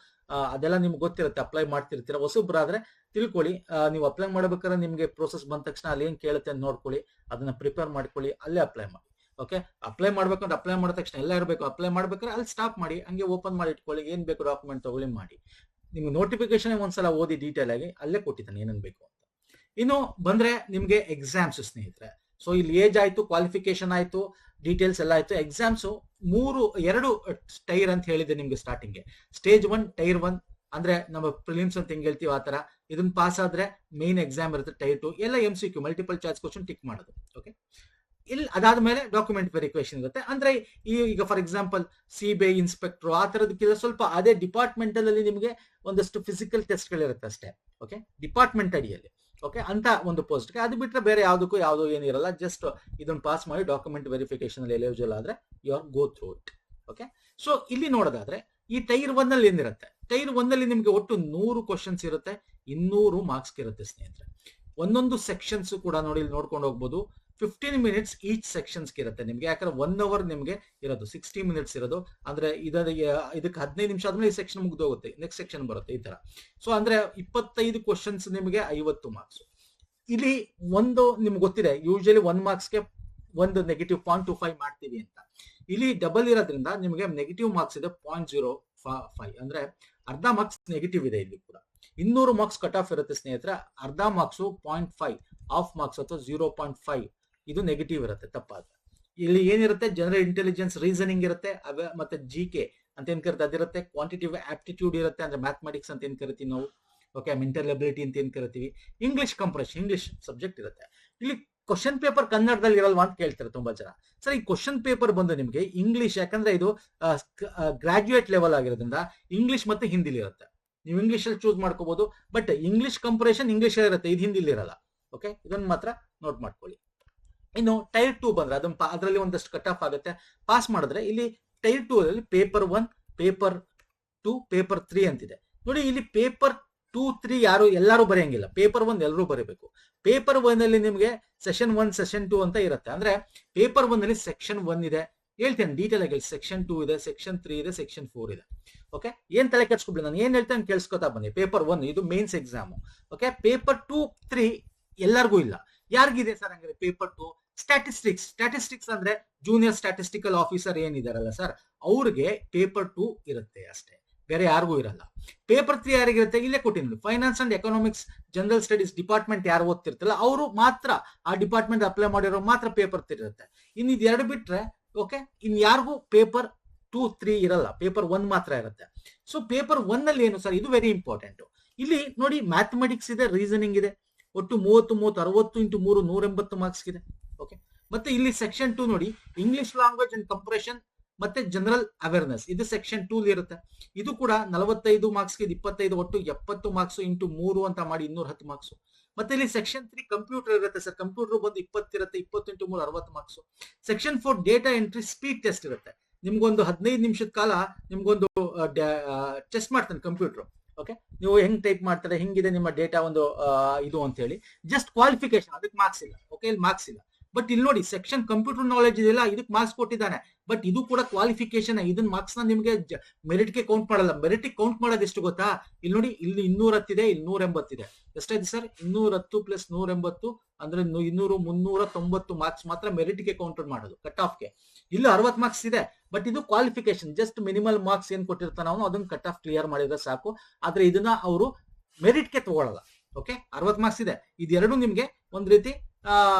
ಅದೆಲ್ಲ ನಿಮ್ಗೆ ಗೊತ್ತಿರುತ್ತೆ, ಅಪ್ಲೈ ಮಾಡ್ತಿರ್ತೀರ. ಹೊಸಬ್ರಾದ್ರೆ ತಿಳ್ಕೊಳ್ಳಿ, ನೀವು ಅಪ್ಲೈ ಮಾಡ್ಬೇಕಾದ್ರೆ ನಿಮ್ಗೆ ಪ್ರೋಸೆಸ್ ಬಂದ ತಕ್ಷಣ ಅಲ್ಲಿ ಏನ್ ಕೇಳುತ್ತೆ ಅಂತ ನೋಡ್ಕೊಳ್ಳಿ, ಅದನ್ನ ಪ್ರಿಪೇರ್ ಮಾಡ್ಕೊಳ್ಳಿ, ಅಲ್ಲೇ ಅಪ್ಲೈ ಮಾಡಿ. ಓಕೆ, ಅಪ್ಲೈ ಮಾಡ್ಬೇಕಂದ್ರೆ ಅಪ್ಲೈ ಮಾಡಿದ ತಕ್ಷಣ ಎಲ್ಲ ಇರಬೇಕು. ಅಪ್ಲೈ ಮಾಡ್ಬೇಕಾದ್ರೆ ಅಲ್ಲಿ ಸ್ಟಾಪ್ ಮಾಡಿ, ಹಂಗೆ ಓಪನ್ ಮಾಡಿ ಇಟ್ಕೊಳ್ಳಿ. ಏನ್ ಬೇಕು ಡಾಕ್ಯುಮೆಂಟ್ ತಗೊಳ್ಳಿ ಮಾಡಿ. ನಿಮ್ಗೆ ನೋಟಿಫಿಕೇಶನ್ ಒಂದ್ಸಲ ಓದಿ ಡೀಟೇಲ್ ಆಗಿ ಅಲ್ಲೇ ಕೊಟ್ಟಿದ್ದಾನೆ ಏನೇನ್ ಬೇಕು ಅಂತ. ಇನ್ನು ಬಂದ್ರೆ ನಿಮ್ಗೆ ಎಕ್ಸಾಮ್ಸ್ ಸ್ನೇಹಿತರೆ. ಸೊ ಇಲ್ಲಿ ಏಜ್ ಆಯ್ತು, ಕ್ವಾಲಿಫಿಕೇಶನ್ ಆಯ್ತು, ಡೀಟೇಲ್ಸ್ ಎಲ್ಲ ಆಯ್ತು. ಎಕ್ಸಾಮ್ಸ್ 2 ಟೈರ್ ಅಂತ ಹೇಳಿದೆ ನಿಮ್ಗೆ ಸ್ಟಾರ್ಟಿಂಗ್. ಸ್ಟೇಜ್ 1, ಟೈರ್ 1 ಅಂದ್ರೆ ನಮ್ಮ ಪ್ರಿಲಿಮ್ಸ್ ಅಂತ ಹೆಂಗ್ ಹೇಳ್ತೀವಿ ಆತರ. ಇದನ್ನ ಪಾಸ್ ಆದ್ರೆ ಮೇನ್ ಎಕ್ಸಾಮ್ ಇರುತ್ತೆ, ಟೈರ್ 2 ಎಲ್ಲ MCQ multiple choice question tick ಮಾಡೋದು. ಓಕೆ, ಇಲ್ಲಿ ಅದಾದ್ಮೇಲೆ ಡಾಕ್ಯುಮೆಂಟ್ ವೆರಿಫಿಕೇಶನ್ ಇರುತ್ತೆ. ಅಂದ್ರೆ ಈಗ ಫಾರ್ ಎಕ್ಸಾಂಪಲ್ CBI ಇನ್ಸ್ಪೆಕ್ಟರ್ ಆ ತರದಕ್ಕಿಂತ ಸ್ವಲ್ಪ ಅದೇ ಡಿಪಾರ್ಟ್ಮೆಂಟಲ್ ಅಲ್ಲಿ ನಿಮಗೆ ಒಂದಷ್ಟು ಫಿಸಿಕಲ್ ಟೆಸ್ಟ್ ಗಳಿರುತ್ತೆ ಅಷ್ಟೇ. ಓಕೆ, ಡಿಪಾರ್ಟ್ಮೆಂಟ್ ಅಡಿಯಲ್ಲಿ. ಓಕೆ, ಅಂತ ಒಂದು ಪೋಸ್ಟ್ಗೆ. ಅದು ಬಿಟ್ಟರೆ ಬೇರೆ ಯಾವುದೋ ಏನಿರಲ್ಲ. ಜಸ್ಟ್ ಇದನ್ನ ಪಾಸ್ ಮಾಡಿ ಡಾಕ್ಯುಮೆಂಟ್ ವೆರಿಫಿಕೇಶನ್ ಅಲ್ಲಿ ಎಲಿಜಿಬಲ್ ಆದ್ರೆ you are go through it. Okay, so ಇಲ್ಲಿ ನೋಡೋದಾದ್ರೆ ಈ ಟೈರ್ 1 ಅಲ್ಲಿ ಏನಿರುತ್ತೆ, ಟೈರ್ 1 ಅಲ್ಲಿ ನಿಮ್ಗೆ ಒಟ್ಟು 100 ಕ್ವಶನ್ಸ್ ಇರುತ್ತೆ, 200 ಮಾರ್ಕ್ಸ್ ಇರುತ್ತೆ ಸ್ನೇಹಿತರೆ. ಒಂದೊಂದು ಸೆಕ್ಷನ್ಸ್ ಕೂಡ ನೋಡಿ ಇಲ್ಲಿ ನೋಡ್ಕೊಂಡು ಹೋಗ್ಬೋದು. 15 ಮಿನಿಟ್ಸ್ ಈಚ್ ಸೆಕ್ಷನ್ಸ್ ಇರುತ್ತೆ ನಿಮ್ಗೆ. ಯಾಕಂದ್ರೆ 1 ಅವರ್ ನಿಮ್ಗೆ ಇರೋದು, 60 ಮಿನಿಟ್ಸ್ ಇರೋದು. ಅಂದ್ರೆ ಇದಕ್ಕೆ 15 ನಿಮಿಷ ಆದ್ಮೇಲೆ ಈ ಸೆಕ್ಷನ್ ಮುಗ್ದೋಗುತ್ತೆ, ನೆಕ್ಸ್ಟ್ ಸೆಕ್ಷನ್ ಬರುತ್ತೆ, ಈ ತರ. ಸೊ ಅಂದ್ರೆ 25 ಕ್ವಶನ್ಸ್ ನಿಮಗೆ 50 ಮಾರ್ಕ್ಸ್. ಇಲ್ಲಿ ಒಂದು ನಿಮ್ಗೆ ಗೊತ್ತಿದೆ, ಯೂಶಲಿ 1 ಮಾರ್ಕ್ಸ್ಗೆ ಒಂದು ನೆಗೆಟಿವ್ 0.25 ಮಾಡ್ತೀವಿ ಅಂತ. ಇಲ್ಲಿ ಡಬಲ್ ಇರೋದ್ರಿಂದ ನಿಮಗೆ ನೆಗೆಟಿವ್ ಮಾರ್ಕ್ಸ್ ಇದೆ 0.05, ಅಂದ್ರೆ ಅರ್ಧ ಮಾರ್ಕ್ಸ್ ನೆಗೆಟಿವ್ ಇದೆ ಇಲ್ಲಿ ಕೂಡ. 200 ಮಾರ್ಕ್ಸ್ ಕಟ್ ಆಫ್ ಇರುತ್ತೆ ಸ್ನೇಹಿತರೆ. ಅರ್ಧ ಮಾರ್ಕ್ಸ್ 0.5, ಹಾಫ್ ಮಾರ್ಕ್ಸ್ ಅಥವಾ 0.5 ಇದು ನೆಗೆಟಿವ್ ಇರುತ್ತೆ, ತಪ್ಪಾದ. ಇಲ್ಲಿ ಏನಿರುತ್ತೆ, ಜನರಲ್ ಇಂಟೆಲಿಜೆನ್ಸ್, ರೀಸನಿಂಗ್ ಇರುತ್ತೆ, ಮತ್ತೆ GK ಅಂತ ಏನ್ ಕರಿತೀವಿ ಅದಿರುತ್ತೆ. ಕ್ವಾಂಟಿಟಿವ್ ಆಪ್ಟಿಟ್ಯೂಡ್ ಇರುತ್ತೆ, ಅಂದ್ರೆ ಮ್ಯಾಥಮೆಟಿಕ್ಸ್ ಅಂತ ಏನ್ ಕರಿತೀವಿ ನಾವು. ಓಕೆ, ಮೆಂಟಲ್ ಎಬಿಲಿಟಿ ಅಂತ ಏನ್ ಕರಿತೀವಿ. ಇಂಗ್ಲಿಷ್ ಕಂಪ್ರೆಷನ್, ಇಂಗ್ಲಿಷ್ ಸಬ್ಜೆಕ್ಟ್ ಇರುತ್ತೆ. ಇಲ್ಲಿ ಕ್ವಶನ್ ಪೇಪರ್ ಕನ್ನಡದಲ್ಲಿ ಇರಲ್ವಾ ಅಂತ ಕೇಳ್ತಾರೆ ತುಂಬಾ ಜನ. ಸರ್, ಈ ಕ್ವಶನ್ ಪೇಪರ್ ಬಂದು ನಿಮ್ಗೆ ಇಂಗ್ಲಿಷ್, ಯಾಕಂದ್ರೆ ಇದು ಗ್ರಾಜುಯೇಟ್ ಲೆವೆಲ್ ಆಗಿರೋದ್ರಿಂದ ಇಂಗ್ಲಿಷ್ ಮತ್ತೆ ಹಿಂದಿಲಿ ಇರುತ್ತೆ. ನೀವು ಇಂಗ್ಲಿಷ್ ಅಲ್ಲಿ ಚೂಸ್ ಮಾಡ್ಕೋಬಹುದು, ಬಟ್ ಇಂಗ್ಲಿಷ್ ಕಂಪ್ರೆಷನ್ ಇಂಗ್ಲಿಷ್ ಇರುತ್ತೆ, ಇದು ಹಿಂದಿಲಿ ಇರಲ್ಲ. ಓಕೆ, ಇದನ್ನ ಮಾತ್ರ ನೋಟ್ ಮಾಡ್ಕೊಳ್ಳಿ. ಇನ್ನು ಟೈರ್ 2 ಬಂದ್ರೆ ಅದರಲ್ಲಿ ಒಂದಷ್ಟು ಕಟ್ ಆಫ್ ಆಗುತ್ತೆ. ಪಾಸ್ ಮಾಡಿದ್ರೆ ಇಲ್ಲಿ ಟೈರ್ 2 ಅಲ್ಲಿ ಪೇಪರ್ 1, ಪೇಪರ್ 2, ಪೇಪರ್ 3 ಅಂತಿದೆ ನೋಡಿ. ಇಲ್ಲಿ ಪೇಪರ್ 2, 3 ಎಲ್ಲರೂ ಬರೆಯಂಗಿಲ್ಲ. ಪೇಪರ್ 1 ಎಲ್ಲರೂ ಬರೀಬೇಕು. ಪೇಪರ್ 1 ಅಲ್ಲಿ ನಿಮ್ಗೆ ಸೆಷನ್ 1, ಸೆಷನ್ 2 ಅಂತ ಇರುತ್ತೆ. ಅಂದ್ರೆ ಪೇಪರ್ 1 ಅಲ್ಲಿ ಸೆಕ್ಷನ್ 1 ಇದೆ, ಹೇಳ್ತೇನೆ ಡೀಟೇಲ್ ಆಗಿ. ಸೆಕ್ಷನ್ 2 ಇದೆ, ಸೆಕ್ಷನ್ 3 ಇದೆ, ಸೆಕ್ಷನ್ 4 ಇದೆ. ಓಕೆ, ಏನ್ ತಲೆ ಕೆಡ್ಸ್ಕೊಬಿಡಿ, ನಾನು ಏನ್ ಹೇಳ್ತೇನೆ ಕೇಳಿಸ್ಕೊತಾ ಬನ್ನಿ. ಪೇಪರ್ 1 ಇದು ಮೇನ್ಸ್ ಎಕ್ಸಾಮ್. ಓಕೆ, ಪೇಪರ್ 2, 3 ಎಲ್ಲರಿಗೂ ಇಲ್ಲ. ಯಾರಿಗಿದೆ ಸರ್ ಹಂಗಾರೆ ಪೇಪರ್ 2? ಸ್ಟ್ಯಾಟಿಸ್ಟಿಕ್ಸ್ ಅಂದ್ರೆ ಜೂನಿಯರ್ ಸ್ಟ್ಯಾಟಿಸ್ಟಿಕಲ್ ಆಫೀಸರ್ ಏನಿದಾರಲ್ಲ ಸರ್, ಅವ್ರಿಗೆ ಪೇಪರ್ 2 ಇರುತ್ತೆ ಅಷ್ಟೇ, ಬೇರೆ ಯಾರಿಗೂ ಇರಲ್ಲ. ಪೇಪರ್ 3 ಯಾರಿಗಿರುತ್ತೆ, ಇಲ್ಲೇ ಕೊಟ್ಟಿದ್ದೀನಿ. Finance and economics, general studies department ಯಾರು ಓದ್ತಿರ್ತಲ್ಲ ಅವರು ಮಾತ್ರ, ಆ ಡಿಪಾರ್ಟ್ಮೆಂಟ್ ಅಪ್ಲೈ ಮಾಡಿರೋ ಮಾತ್ರ ಪೇಪರ್ 3 ಇರುತ್ತೆ. ಇನ್ನು ಇದೆರಡು ಬಿಟ್ರೆ ಓಕೆ, ಇನ್ ಯಾರಿಗೂ ಪೇಪರ್ 2, 3 ಇರಲ್ಲ, ಪೇಪರ್ 1 ಮಾತ್ರ ಇರುತ್ತೆ. ಸೊ ಪೇಪರ್ 1 ಅಲ್ಲಿ ಏನು ಸರ್, ಇದು ವೆರಿ ಇಂಪಾರ್ಟೆಂಟ್. ಇಲ್ಲಿ ನೋಡಿ, ಮ್ಯಾಥಮೆಟಿಕ್ಸ್ ಇದೆ, ರೀಸನಿಂಗ್ ಇದೆ. ಒಟ್ಟು 30, 60 ಇಂಟು 3 180 ಮಾರ್ಕ್ಸ್ ಇದೆ. ಓಕೆ, ಮತ್ತೆ ಇಲ್ಲಿ ಸೆಕ್ಷನ್ 2 ನೋಡಿ, ಇಂಗ್ಲಿಷ್ ಲ್ಯಾಂಗ್ವೇಜ್ ಅಂಡ್ ಕಂಪ್ರೆಷನ್ ಮತ್ತೆ ಜನರಲ್ ಅವೇರ್ನೆಸ್, ಇದು ಸೆಕ್ಷನ್ 2 ಇರುತ್ತೆ. ಇದು ಕೂಡ 45 ಮಾರ್ಕ್ಸ್ಗೆ 25, ಒಟ್ಟು 70 ಮಾರ್ಕ್ಸ್ ಇಂಟು 3 ಅಂತ ಮಾಡಿ 210 ಮಾರ್ಕ್ಸ್. ಮತ್ತೆ ಇಲ್ಲಿ ಸೆಕ್ಷನ್ 3 ಕಂಪ್ಯೂಟರ್ ಇರುತ್ತೆ ಸರ್. ಕಂಪ್ಯೂಟರ್ ಬಂದು 20 ಇರುತ್ತೆ, 20 into 3 60 marks. Section 4 data entry speed test ಇರುತ್ತೆ. ನಿಮ್ಗೊಂದು 15 ನಿಮಿಷದ ಕಾಲ ನಿಮ್ಗೊಂದು ಟೆಸ್ಟ್ ಮಾಡ್ತಾನೆ ಕಂಪ್ಯೂಟರ್. ಓಕೆ, ನೀವು ಹೆಂಗ್ ಟೈಪ್ ಮಾಡ್ತಾರೆ, ಹೆಂಗಿದೆ ನಿಮ್ಮ ಡೇಟಾ ಒಂದು ಇದು ಅಂತ ಹೇಳಿ. ಜಸ್ಟ್ ಕ್ವಾಲಿಫಿಕೇಶನ್, ಅದಕ್ಕೆ ಮಾರ್ಕ್ಸ್ ಇಲ್ಲ. ಓಕೆ, ಇಲ್ಲಿ ಮಾರ್ಕ್ಸ್ ಇಲ್ಲ. ಬಟ್ ಇಲ್ಲಿ ನೋಡಿ, ಸೆಕ್ಷನ್ ಕಂಪ್ಯೂಟರ್ ನಾಲೆಜ್ ಇದೆಯಲ್ಲ, ಇದಕ್ಕೆ ಮಾರ್ಕ್ಸ್ ಕೊಟ್ಟಿದ್ದಾನೆ. ಬಟ್ ಇದು ಕೂಡ ಕ್ವಾಲಿಫಿಕೇಶನ್. ಇದನ್ನ ಮಾರ್ಕ್ಸ್ ನ ನಿಮಗೆ ಮೆರಿಟ್ಗೆ ಕೌಂಟ್ ಮಾಡಲ್ಲ. ಮೆರಿಟ್ ಕೌಂಟ್ ಮಾಡೋದು ಎಷ್ಟು ಗೊತ್ತಾ, ಇಲ್ಲಿ ನೋಡಿ, ಇಲ್ಲಿ 210 ಇದೆ, ಇಲ್ಲಿ 180 ಇದೆ. ಎಷ್ಟಾಯ್ತು ಸರ್? 210 ಪ್ಲಸ್ 180 ಅಂದ್ರೆ 200, 390 ಮಾರ್ಕ್ಸ್ ಮಾತ್ರ ಮೆರಿಟ್ಗೆ ಕೌಂಟ್ ಮಾಡೋದು, ಕಟ್ ಆಫ್ಗೆ. ಇಲ್ಲಿ 60 ಮಾರ್ಕ್ಸ್ ಇದೆ, ಬಟ್ ಇದು ಕ್ವಾಲಿಫಿಕೇಶನ್. ಜಸ್ಟ್ ಮಿನಿಮಲ್ ಮಾರ್ಕ್ಸ್ ಏನ್ ಕೊಟ್ಟಿರ್ತಾನೆ ಅವನು, ಅದನ್ನ ಕಟ್ ಆಫ್ ಕ್ಲಿಯರ್ ಮಾಡಿದ್ರೆ ಸಾಕು. ಆದ್ರೆ ಇದನ್ನ ಅವರು ಮೆರಿಟ್ಗೆ ತಗೊಳ್ಳಲ್ಲ. ಓಕೆ, 60 ಮಾರ್ಕ್ಸ್ ಇದೆ. ಇದೆರಡು ನಿಮ್ಗೆ ಒಂದ್ ರೀತಿ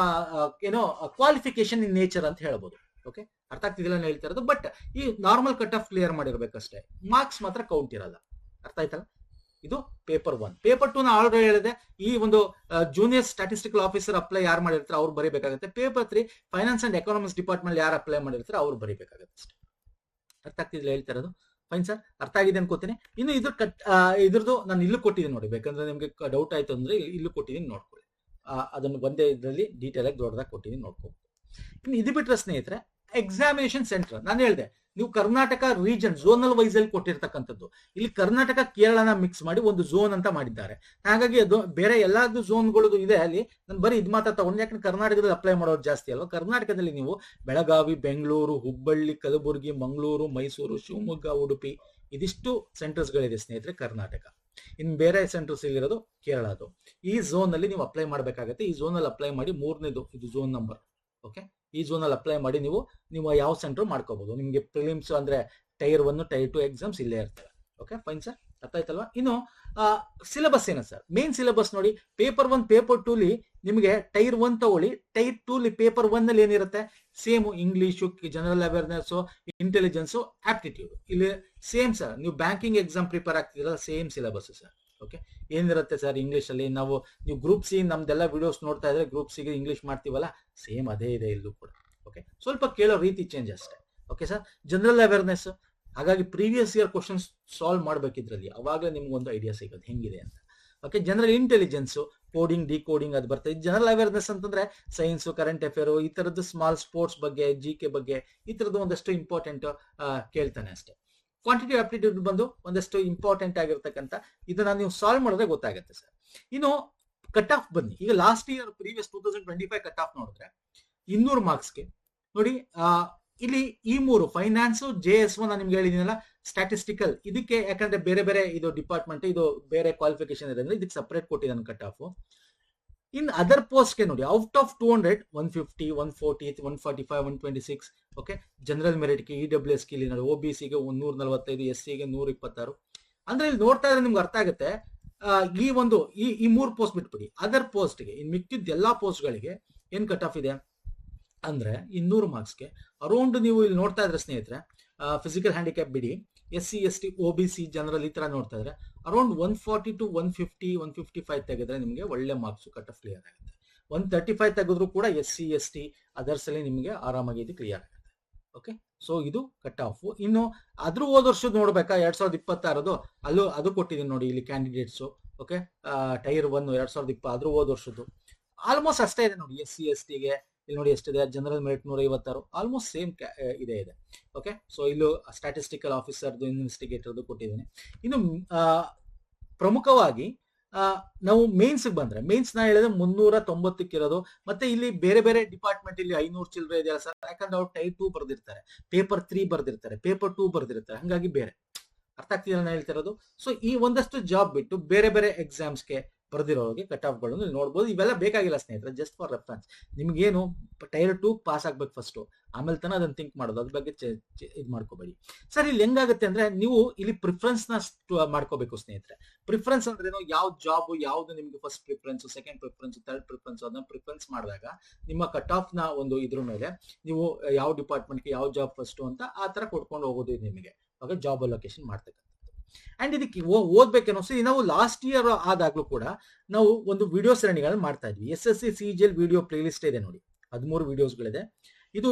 ಏನೋ ಕ್ವಾಲಿಫಿಕೇಶನ್ ಇನ್ ನೇಚರ್ ಅಂತ ಹೇಳ್ಬೋದು. ಓಕೆ, ಅರ್ಥ ಆಗ್ತಿದಿಲ್ಲ ನಾನು ಹೇಳ್ತಾ ಇರೋದು. ಬಟ್ ಈ ನಾರ್ಮಲ್ ಕಟ್ ಆಫ್ ಕ್ಲಿಯರ್ ಮಾಡಿರ್ಬೇಕಷ್ಟೇ, ಮಾರ್ಕ್ಸ್ ಮಾತ್ರ ಕೌಂಟ್ ಇರಲ್ಲ. ಅರ್ಥ ಆಯ್ತಲ್ಲ? ಇದು ಪೇಪರ್ 1. ಪೇಪರ್ 2 ನ ಆಲ್ರೆಡಿ ಹೇಳಿದೆ, ಈ ಒಂದು ಜೂನಿಯರ್ ಸ್ಟ್ಯಾಟಿಸ್ಟಿಕಲ್ ಆಫೀಸರ್ ಅಪ್ಲೈ ಯಾರು ಮಾಡಿರ್ತಾರೆ ಅವ್ರು ಬರೀಬೇಕಾಗುತ್ತೆ. Paper 3 finance and economics department ಯಾರು ಅಪ್ಲೈ ಮಾಡಿರ್ತಾರೆ ಅವ್ರು ಬರೀಬೇಕಾಗುತ್ತೆ ಅಷ್ಟೇ. ಅರ್ಥ ಆಗ್ತಿದಿಲ್ಲ ಹೇಳ್ತಾ ಇರೋದು? ಫೈನ್ ಸರ್, ಅರ್ಥ ಆಗಿದೆ ಅನ್ಕೋತೀನಿ. ಇನ್ನು ಇದ್ರದ್ದು ನಾನು ಇಲ್ಲೂ ಕೊಟ್ಟಿದ್ದೀನಿ ನೋಡಿ, ಬೇಕಂದ್ರೆ ನಿಮ್ಗೆ ಡೌಟ್ ಆಯ್ತು ಅಂದ್ರೆ ಇಲ್ಲೂ ಕೊಟ್ಟಿದ್ದೀನಿ, ನೋಡ್ಕೊಳ್ಳಿ. ಅದನ್ನು ಒಂದೇ ಇದರಲ್ಲಿ ಡೀಟೇಲ್ ಆಗಿ ದೊಡ್ಡದಾಗಿ ಕೊಟ್ಟಿದ್ದೀನಿ, ನೋಡ್ಕೊ. ಇನ್ನು ಇದು ಬಿಟ್ಟರೆ ಸ್ನೇಹಿತರೆ ಎಕ್ಸಾಮಿನೇಷನ್ ಸೆಂಟರ್ ನಾನು ಹೇಳಿದೆ, ನೀವು ಕರ್ನಾಟಕ ರೀಜನ್ ಝೋನಲ್ ವೈಸ್ ಅಲ್ಲಿ ಕೊಟ್ಟಿರ್ತಕ್ಕಂಥದ್ದು. ಇಲ್ಲಿ ಕರ್ನಾಟಕ ಕೇರಳನ ಮಿಕ್ಸ್ ಮಾಡಿ ಒಂದು ಝೋನ್ ಅಂತ ಮಾಡಿದ್ದಾರೆ. ಹಾಗಾಗಿ ಅದು ಬೇರೆ ಎಲ್ಲಾದ್ರು ಝೋನ್ಗಳದ್ದು ಇದೆ ಅಲ್ಲಿ. ನಾನು ಬರೀ ಇದು ಮಾತ್ರ ತಗೊಂಡು, ಯಾಕಂದ್ರೆ ಕರ್ನಾಟಕದಲ್ಲಿ ಅಪ್ಲೈ ಮಾಡೋದು ಜಾಸ್ತಿ ಅಲ್ವಾ. ಕರ್ನಾಟಕದಲ್ಲಿ ನೀವು ಬೆಳಗಾವಿ, ಬೆಂಗಳೂರು, ಹುಬ್ಬಳ್ಳಿ, ಕಲಬುರಗಿ, ಮಂಗಳೂರು, ಮೈಸೂರು, ಶಿವಮೊಗ್ಗ, ಉಡುಪಿ ಇದಿಷ್ಟು ಸೆಂಟರ್ಸ್ಗಳಿದೆ ಸ್ನೇಹಿತರೆ ಕರ್ನಾಟಕ. ಇನ್ನು ಬೇರೆ ಸೆಂಟರ್ಸ್ ಇಲ್ಲಿರೋದು ಕೇರಳದು. ಈ ಝೋನ್ ಅಲ್ಲಿ ನೀವು ಅಪ್ಲೈ ಮಾಡಬೇಕಾಗುತ್ತೆ. ಈ ಝೋನ್ ಅಲ್ಲಿ ಅಪ್ಲೈ ಮಾಡಿ, ಮೂರನೇದು ಇದು ಝೋನ್ ನಂಬರ್. ಓಕೆ, ಈ ಝೋನ್ ಅಲ್ಲಿ ಅಪ್ಲೈ ಮಾಡಿ ನೀವು ಯಾವ ಸೆಂಟರ್ ಮಾಡ್ಕೋಬಹುದು. ನಿಮಗೆ ಪ್ರಿಲಿಮ್ಸ್ ಅಂದ್ರೆ ಟೈರ್ 1 ಟೈರ್ 2 ಎಕ್ಸಾಮ್ಸ್ ಇಲ್ಲೇ ಇರ್ತವೆ. ಓಕೆ ಫೈನ್ ಸರ್, ಅರ್ಥ ಆಯ್ತಲ್ವಾ. ಇನ್ನು ಸಿಲೆಬಸ್ ಏನು ಸರ್, ಮೇನ್ ಸಿಲೆಬಸ್ ನೋಡಿ, ಪೇಪರ್ 1 ಪೇಪರ್ 2 ಲಿ ನಿಮಗೆ ಟೈರ್ 1 ತಗೊಳ್ಳಿ, ಟೈರ್ 2 ಲಿ ಪೇಪರ್ 1 ನಲ್ಲಿ ಏನಿರುತ್ತೆ same English, general awareness, intelligence, aptitude ಇಲ್ಲಿ ಸೇಮ್ ಸರ್. ನೀವು ಬ್ಯಾಂಕಿಂಗ್ ಎಕ್ಸಾಮ್ ಪ್ರಿಪೇರ್ ಆಗ್ತಿರಲ್ಲ, ಸೇಮ್ ಸಿಲೆಬಸ್ ಸರ್. ಓಕೆ, ಏನಿರುತ್ತೆ ಸರ್ ಇಂಗ್ಲಿಷ್ ಅಲ್ಲಿ, ನೀವು ಗ್ರೂಪ್ ಸಿ ನಮ್ದೆಲ್ಲ ವಿಡಿಯೋಸ್ ನೋಡ್ತಾ ಇದ್ರೆ ಗ್ರೂಪ್ ಸಿಗೆ ಇಂಗ್ಲಿಷ್ ಮಾಡ್ತೀವಲ್ಲ, ಸೇಮ್ ಅದೇ ಇದೆ ಇಲ್ಲೂ ಕೂಡ. ಓಕೆ, ಸ್ವಲ್ಪ ಕೇಳೋ ರೀತಿ ಚೇಂಜ್ ಅಷ್ಟೇ. ಓಕೆ ಸರ್, ಜನರಲ್ ಅವೇರ್ನೆಸ್, ಹಾಗಾಗಿ ಪ್ರೀವಿಯಸ್ ಇಯರ್ ಕ್ವಶನ್ಸ್ ಸಾಲ್ವ್ ಮಾಡ್ಬೇಕಿದ್ರಲ್ಲಿ, ಅವಾಗಲೇ ನಿಮ್ಗೊಂದು ಐಡಿಯಾ ಸಿಗೋದು ಹೆಂಗಿದೆ ಅಂತ. Okay, general intelligence, coding, decoding ಅದು ಬರ್ತದೆ. ಜನರಲ್ ಅವೇರ್ನೆಸ್ ಅಂತಂದ್ರೆ ಸೈನ್ಸ್, ಕರೆಂಟ್ ಅಫೇರ್, ಈ ತರದ್ದು ಸ್ಮಾಲ್ ಸ್ಪೋರ್ಟ್ಸ್ ಬಗ್ಗೆ, GK ಬಗ್ಗೆ, ಈ ತರದ್ದು ಒಂದಷ್ಟು ಇಂಪಾರ್ಟೆಂಟ್ ಕೇಳ್ತಾನೆ ಅಷ್ಟೇ. ಕ್ವಾಂಟಿಟಿ ಆಪ್ಟಿಟ್ಯೂಡ್ ಬಂದು ಒಂದಷ್ಟು ಇಂಪಾರ್ಟೆಂಟ್ ಆಗಿರ್ತಕ್ಕಂಥ, ಇದನ್ನ ನೀವು ಸಾಲ್ವ್ ಮಾಡಿದ್ರೆ ಗೊತ್ತಾಗುತ್ತೆ ಸರ್. ಇನ್ನು ಕಟ್ ಆಫ್ ಬನ್ನಿ, ಈಗ last year previous 2025 cut off ನೋಡಿದ್ರೆ 200 ಮಾರ್ಕ್ಸ್ಗೆ ನೋಡಿ, ಇಲ್ಲಿ ಈ ಮೂರು ಫೈನಾನ್ಸ್, JS1 ನಾನು ನಿಮ್ಗೆ ಹೇಳಿದೀನಲ್ಲ, ಸ್ಟ್ಯಾಟಿಸ್ಟಿಕಲ್, ಇದಕ್ಕೆ ಯಾಕಂದ್ರೆ ಬೇರೆ ಬೇರೆ ಇದು ಡಿಪಾರ್ಟ್ಮೆಂಟ್, ಇದು ಬೇರೆ ಕ್ವಾಲಿಫಿಕೇಶನ್ ಇದೆ ಅಂದ್ರೆ ಇದಕ್ಕೆ ಸಪರೇಟ್ ಕೊಟ್ಟಿದ್ದಾನೆ ಕಟ್ ಆಫ್. ಇನ್ ಅದರ್ ಪೋಸ್ಟ್ಗೆ ನೋಡಿ, ಔಟ್ ಆಫ್ 200 150, 140, 145, 126. ಓಕೆ, ಜನರಲ್ ಮೆರಿಟ್ಗೆ, EWS ಇಲ್ಲಿ ನೋಡಿ, OBCಗೆ 145, SCಗೆ 126. ಅಂದ್ರೆ ಇಲ್ಲಿ ನೋಡ್ತಾ ಇದ್ರೆ ನಿಮ್ಗೆ ಅರ್ಥ ಆಗುತ್ತೆ, ಈ ಮೂರು ಪೋಸ್ಟ್ ಬಿಟ್ಬಿಡಿ, ಅದರ್ ಪೋಸ್ಟ್ಗೆ ಇನ್ ಮಿಕ್ಕಿದ್ದ ಎಲ್ಲಾ ಪೋಸ್ಟ್ಗಳಿಗೆ ಏನ್ ಕಟ್ ಆಫ್ ಇದೆ ಅಂದ್ರೆ 200 ಮಾರ್ಕ್ಸ್ಗೆ ಅರೌಂಡ್, ನೀವು ಇಲ್ಲಿ ನೋಡ್ತಾ ಇದ್ರೆ ಸ್ನೇಹಿತರೆ, ಫಿಸಿಕಲ್ ಹ್ಯಾಂಡಿಕ್ಯಾಪ್ ಬಿಡಿ, SC ST OBC ಜನರಲ್ ಈ ತರ ನೋಡ್ತಾ ಇದ್ರೆ ಅರೌಂಡ್ 140 to 150, 155 ತೆಗೆದ್ರೆ ನಿಮಗೆ ಒಳ್ಳೆ ಮಾರ್ಕ್ಸ್ ಕಟ್ ಆಫ್ ಕ್ಲಿಯರ್ ಆಗುತ್ತೆ. 135 ತೆಗೆದ್ರು ಕೂಡ SC ST ಅದರ್ಸ್ ಅಲ್ಲಿ ನಿಮಗೆ ಆರಾಮಾಗಿ ಇದು ಕ್ಲಿಯರ್ ಆಗುತ್ತೆ. ಓಕೆ, ಸೊ ಇದು ಕಟ್ ಆಫ್. ಇನ್ನು ಅದ್ರ ಹೋದ ವರ್ಷದ ನೋಡ್ಬೇಕಾ 2026 ಅದು ಕೊಟ್ಟಿದ್ದೀನಿ ನೋಡಿ ಇಲ್ಲಿ ಕ್ಯಾಂಡಿಡೇಟ್ಸ್. ಓಕೆ, ಟೈರ್ 1 2020 ಅದ್ರ ಹೋದ ವರ್ಷದ್ದು ಆಲ್ಮೋಸ್ಟ್ ಅಷ್ಟೇ ಇದೆ ನೋಡಿ. SC STಗೆ ಇಲ್ಲಿ ನೋಡಿ ಎಷ್ಟಿದೆ, ಜನರಲ್ ಮೆರಿಟ್ 156, ಆಲ್ಮೋಸ್ಟ್ ಸೇಮ್ ಇದೆ. ಓಕೆ, ಸೊ ಇಲ್ಲೂ ಸ್ಟ್ಯಾಟಿಸ್ಟಿಕಲ್ ಆಫೀಸರ್ದು, ಇನ್ವೆಸ್ಟಿಗೇಟರ್ದು ಕೊಟ್ಟಿದ್ದೀನಿ. ಇನ್ನು ಪ್ರಮುಖವಾಗಿ ನಾವು ಮೇನ್ಸ್ ಬಂದ್ರೆ, ಮೇನ್ಸ್ ನಾ ಹೇಳಿದ್ರೆ 390 ಇರೋದು, ಮತ್ತೆ ಇಲ್ಲಿ ಬೇರೆ ಬೇರೆ ಡಿಪಾರ್ಟ್ಮೆಂಟ್ ಇಲ್ಲಿ 500 ಚಿಲ್ಲರೆ ಇದೆಯಲ್ಲ ಸರ್, ಯಾಕಂದ್ರೆ ಅವ್ರು ಟೈರ್ 2 ಬರ್ದಿರ್ತಾರೆ, ಪೇಪರ್ 3 ಬರ್ದಿರ್ತಾರೆ, ಪೇಪರ್ 2 ಬರ್ದಿರ್ತಾರೆ, ಹಂಗಾಗಿ ಬೇರೆ. ಅರ್ಥ ಆಗ್ತಿದೆ ನಾನು ಹೇಳ್ತಿರೋದು. ಸೊ ಈ ಒಂದಷ್ಟು ಜಾಬ್ ಬಿಟ್ಟು ಬೇರೆ ಬೇರೆ ಎಕ್ಸಾಮ್ಸ್ಗೆ ಬರ್ದಿರೋರಿಗೆ ಕಟ್ ಆಫ್ ಗಳನ್ನು ನೋಡ್ಬೋದು. ಇವೆಲ್ಲ ಬೇಕಾಗಿಲ್ಲ ಸ್ನೇಹಿತರೆ, ಜಸ್ಟ್ ಫಾರ್ ರೆಫರೆನ್ಸ್. ನಿಮ್ಗೇನು ಟೈರ್ 2 ಪಾಸ್ ಆಗ್ಬೇಕು ಫಸ್ಟ್, ಆಮೇಲೆ ತಾನೇ ಅದನ್ನ ಥಿಂಕ್ ಮಾಡೋದು, ಅದ್ರ ಬಗ್ಗೆ ಇದು ಮಾಡ್ಕೋಬೇಡಿ ಸರ್. ಇಲ್ಲಿ ಹೆಂಗಾಗುತ್ತೆ ಅಂದ್ರೆ, ನೀವು ಇಲ್ಲಿ ಪ್ರಿಫರೆನ್ಸ್ ನ ಮಾಡ್ಕೋಬೇಕು ಸ್ನೇಹಿತರೆ. ಪ್ರಿಫರೆನ್ಸ್ ಅಂದ್ರೆ ಯಾವ ಜಾಬ್ ಯಾವ್ದು ನಿಮ್ಗೆ first preference, second preference, third preference, ಅದನ್ನ ಪ್ರಿಫರೆನ್ಸ್ ಮಾಡಿದಾಗ ನಿಮ್ಮ ಕಟ್ ಆಫ್ ನ ಒಂದು ಇದ್ರ ಮೇಲೆ ನೀವು ಯಾವ ಡಿಪಾರ್ಟ್ಮೆಂಟ್ಗೆ ಯಾವ ಜಾಬ್ ಫಸ್ಟ್ ಅಂತ ಆ ತರ ಕೊಡ್ಕೊಂಡು ಹೋಗೋದು ನಿಮಗೆ ಅವಾಗ ಜಾಬ್ ಅಲೋಕೇಶನ್ ಮಾಡ್ತಕ್ಕಂಥ. ಅಂಡ್ ಇದಕ್ಕೆ ಓದ್ಬೇಕೇನೋ ನಾವು ಲಾಸ್ಟ್ ಇಯರ್ ಆದಾಗ್ಲೂ ಕೂಡ ನಾವು ಒಂದು ವಿಡಿಯೋ ಸರಣಿಗಳನ್ನ ಮಾಡ್ತಾ ಇದ್ವಿ. SSC CGL video play list ಇದೆ ನೋಡಿ, 13 ವಿಡಿಯೋಸ್ಗಳಿದೆ. ಇದು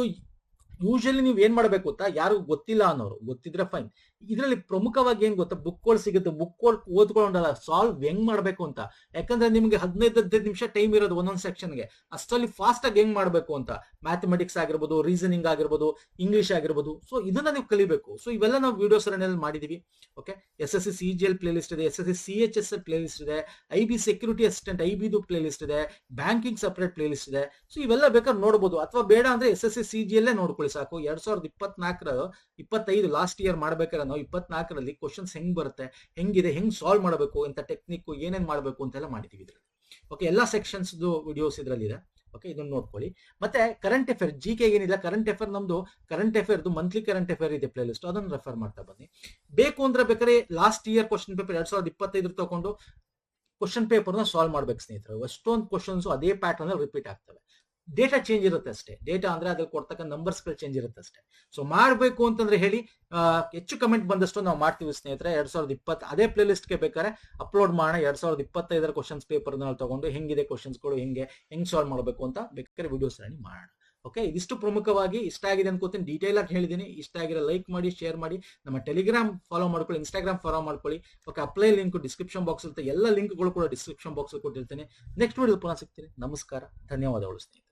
ಯೂಶಲಿ ನೀವು ಏನ್ ಮಾಡ್ಬೇಕು ಗೊತ್ತಾ, ಯಾರು ಗೊತ್ತಿಲ್ಲ ಅನ್ನೋರು, ಗೊತ್ತಿದ್ರೆ ಫೈನ್. ಇದರಲ್ಲಿ ಪ್ರಮುಖವಾಗಿ ಏನ್ ಗೊತ್ತಾ, ಬುಕ್ಗಳು ಸಿಗುತ್ತೆ, ಬುಕ್ಗಳು ಓದ್ಕೊಂಡಲ್ಲ ಸಾಲ್ವ್ ಹೆಂಗ್ ಮಾಡ್ಬೇಕು ಅಂತ. ಯಾಕಂದ್ರೆ ನಿಮ್ಗೆ 15 ನಿಮಿಷ ಟೈಮ್ ಇರೋದು ಒಂದೊಂದು ಸೆಕ್ಷನ್ಗೆ, ಅಷ್ಟರಲ್ಲಿ ಫಾಸ್ಟ್ ಆಗಿ ಹೆಂಗ್ ಮಾಡ್ಬೇಕು ಅಂತ. ಮ್ಯಾಥಮೆಟಿಕ್ಸ್ ಆಗಿರ್ಬೋದು, ರೀಸನಿಂಗ್ ಆಗಿರ್ಬೋದು, ಇಂಗ್ಲಿಷ್ ಆಗಿರ್ಬೋದು, ಸೊ ಇದನ್ನ ನೀವು ಕಲಿಬೇಕು. ಸೊ ಇವೆಲ್ಲ ನಾವು ವಿಡಿಯೋ ಸರಣಿಯಲ್ಲಿ ಮಾಡಿದೀವಿ. Okay, SSC CGL playlist ಇದೆ, SSC CHSL ಪ್ಲೇ ಲಿಸ್ಟ್ ಇದೆ, IB ಸೆಕ್ಯೂರಿಟಿ ಅಸಿಸ್ಟೆಂಟ್ IBದು ಪ್ಲೇ ಲಿಸ್ಟ್ ಇದೆ, ಬ್ಯಾಂಕಿಂಗ್ ಸಪರೇಟ್ ಪ್ಲೇ ಲಿಸ್ಟ್ ಇದೆ. ಸೊ ಇವೆಲ್ಲ ಬೇಕಾದ್ರೆ ನೋಡ್ಬೋದು, ಅಥವಾ ಬೇಡ ಅಂದ್ರೆ SSC CGL ನೋಡ್ಕೊಳ್ಳಿ ಸಾಕು. 2024 25 ಲಾಸ್ಟ್ ಇಯರ್ ಮಾಡ್ಬೇಕಾದ್ರೆ ನಾವು 24ರಲ್ಲಿ ಕ್ವಶನ್ಸ್ ಹೆಂಗ್ ಬರುತ್ತೆ, ಹೆಂಗಿದೆ, ಹೆಂಗ್ ಸಾಲ್ವ್ ಮಾಡಬೇಕು ಅಂತ, ಟೆಕ್ನಿಕ್ ಏನೇನ್ ಮಾಡಬೇಕು ಅಂತೆಲ್ಲ ಮಾಡಿದೀವಿ ಇದ್ರಲ್ಲಿ. ಓಕೆ, ಎಲ್ಲಾ ಸೆಕ್ಷನ್ಸ್ ವಿಡಿಯೋಸ್ ಇದ್ರಲ್ಲಿ ಇದೆ. ಓಕೆ, ಇದನ್ನ ನೋಡ್ಕೊಳ್ಳಿ. ಮತ್ತೆ ಕರೆಂಟ್ ಅಫೇರ್, GK ಏನಿಲ್ಲ, ಕರೆಂಟ್ ಅಫೇರ್ ನಮ್ದು ಕರೆಂಟ್ ಅಫೇರ್ದು ಮಂತ್ಲಿ ಕರೆಂಟ್ ಅಫೇರ್ ಇದೆ ಪ್ಲೇ ಲಿಸ್ಟ್, ಅದನ್ನು ರೆಫರ್ ಮಾಡ್ತಾ ಬನ್ನಿ. ಬೇಕು ಅಂದ್ರೆ ಬೇಕಾದ್ರೆ ಲಾಸ್ಟ್ ಇಯರ್ ಕ್ವಶನ್ ಪೇಪರ್ 2025 ತಗೊಂಡು ಕ್ವಶನ್ ಪೇಪರ್ನ ಸಾಲ್ವ್ ಮಾಡ್ಬೇಕು ಸ್ನೇಹಿತರೆ. ಅಷ್ಟೊಂದು ಕ್ವಶನ್ಸ್ ಅದೇ ಪ್ಯಾಟರ್ನ್ ರಿಪೀಟ್ ಆಗ್ತವೆ. ಡೇಟಾ ಚೇಂಜ್ ಇರುತ್ತೆ ಅಷ್ಟೇ, ಡೇಟಾ ಅಂದ್ರೆ ಅದ್ರಲ್ಲಿ ಕೊಡ್ತಕ್ಕ ನಂಬರ್ಸ್ಗಳು ಚೇಂಜ್ ಇರುತ್ತೆ ಅಷ್ಟೇ. ಸೊ ಮಾಡಬೇಕು ಅಂತಂದ್ರೆ ಹೇಳಿ, ಹೆಚ್ಚು ಕಮೆಂಟ್ ಬಂದಷ್ಟು ನಾವು ಮಾಡ್ತೀವಿ ಸ್ನೇಹಿತರೆ. 2020 ಅದೇ ಪ್ಲೇ ಲಿಸ್ಟ್ಗೆ ಬೇಕಾದ್ರೆ ಅಪ್ಲೋಡ್ ಮಾಡೋಣ. 2025 ಕ್ವಶನ್ಸ್ ಪೇಪರ್ ತಗೊಂಡು ಹೆಂಗಿದೆ ಕ್ವಶನ್ಸ್ಗಳು, ಹೆಂಗ್ ಸಾಲ್ವ್ ಮಾಡಬೇಕು ಅಂತ ಬೇಕಾದ್ರೆ ವಿಡಿಯೋಸ್ ಸರಣಿ ಮಾಡೋಣ. ಓಕೆ, ಇದಿಷ್ಟು ಪ್ರಮುಖವಾಗಿ ಇಷ್ಟ ಆಗಿದೆ ಅನ್ಕೋತೀನಿ, ಡೀಟೇಲ್ ಆಗಿ ಹೇಳಿದೀನಿ. ಇಷ್ಟ ಆಗಿರೋ ಲೈಕ್ ಮಾಡಿ, ಶೇರ್ ಮಾಡಿ, ನಮ್ಮ ಟೆಲಿಗ್ರಾಮ್ ಫಾಲೋ ಮಾಡ್ಕೊಳ್ಳಿ, ಇನ್ಸ್ಟಾಗ್ರಾಮ್ ಫಾಲೋ ಮಾಡ್ಕೊಳ್ಳಿ. Okay, apply link description box ಇರುತ್ತೆ, ಎಲ್ಲ ಲಿಂಕ್ಗಳು ಕೂಡ ಡಿಸ್ಕ್ರಿಪ್ಷನ್ ಬಾಕ್ಸ್ ಕೊಟ್ಟಿರ್ತೀನಿ. ನೆಕ್ಸ್ಟ್ ವಿಡಿಯೋ ಪುನಃ ಸಿಗ್ತೀನಿ. ನಮಸ್ಕಾರ, ಧನ್ಯವಾದಗಳು ಸ್ನೇಹಿತರೆ.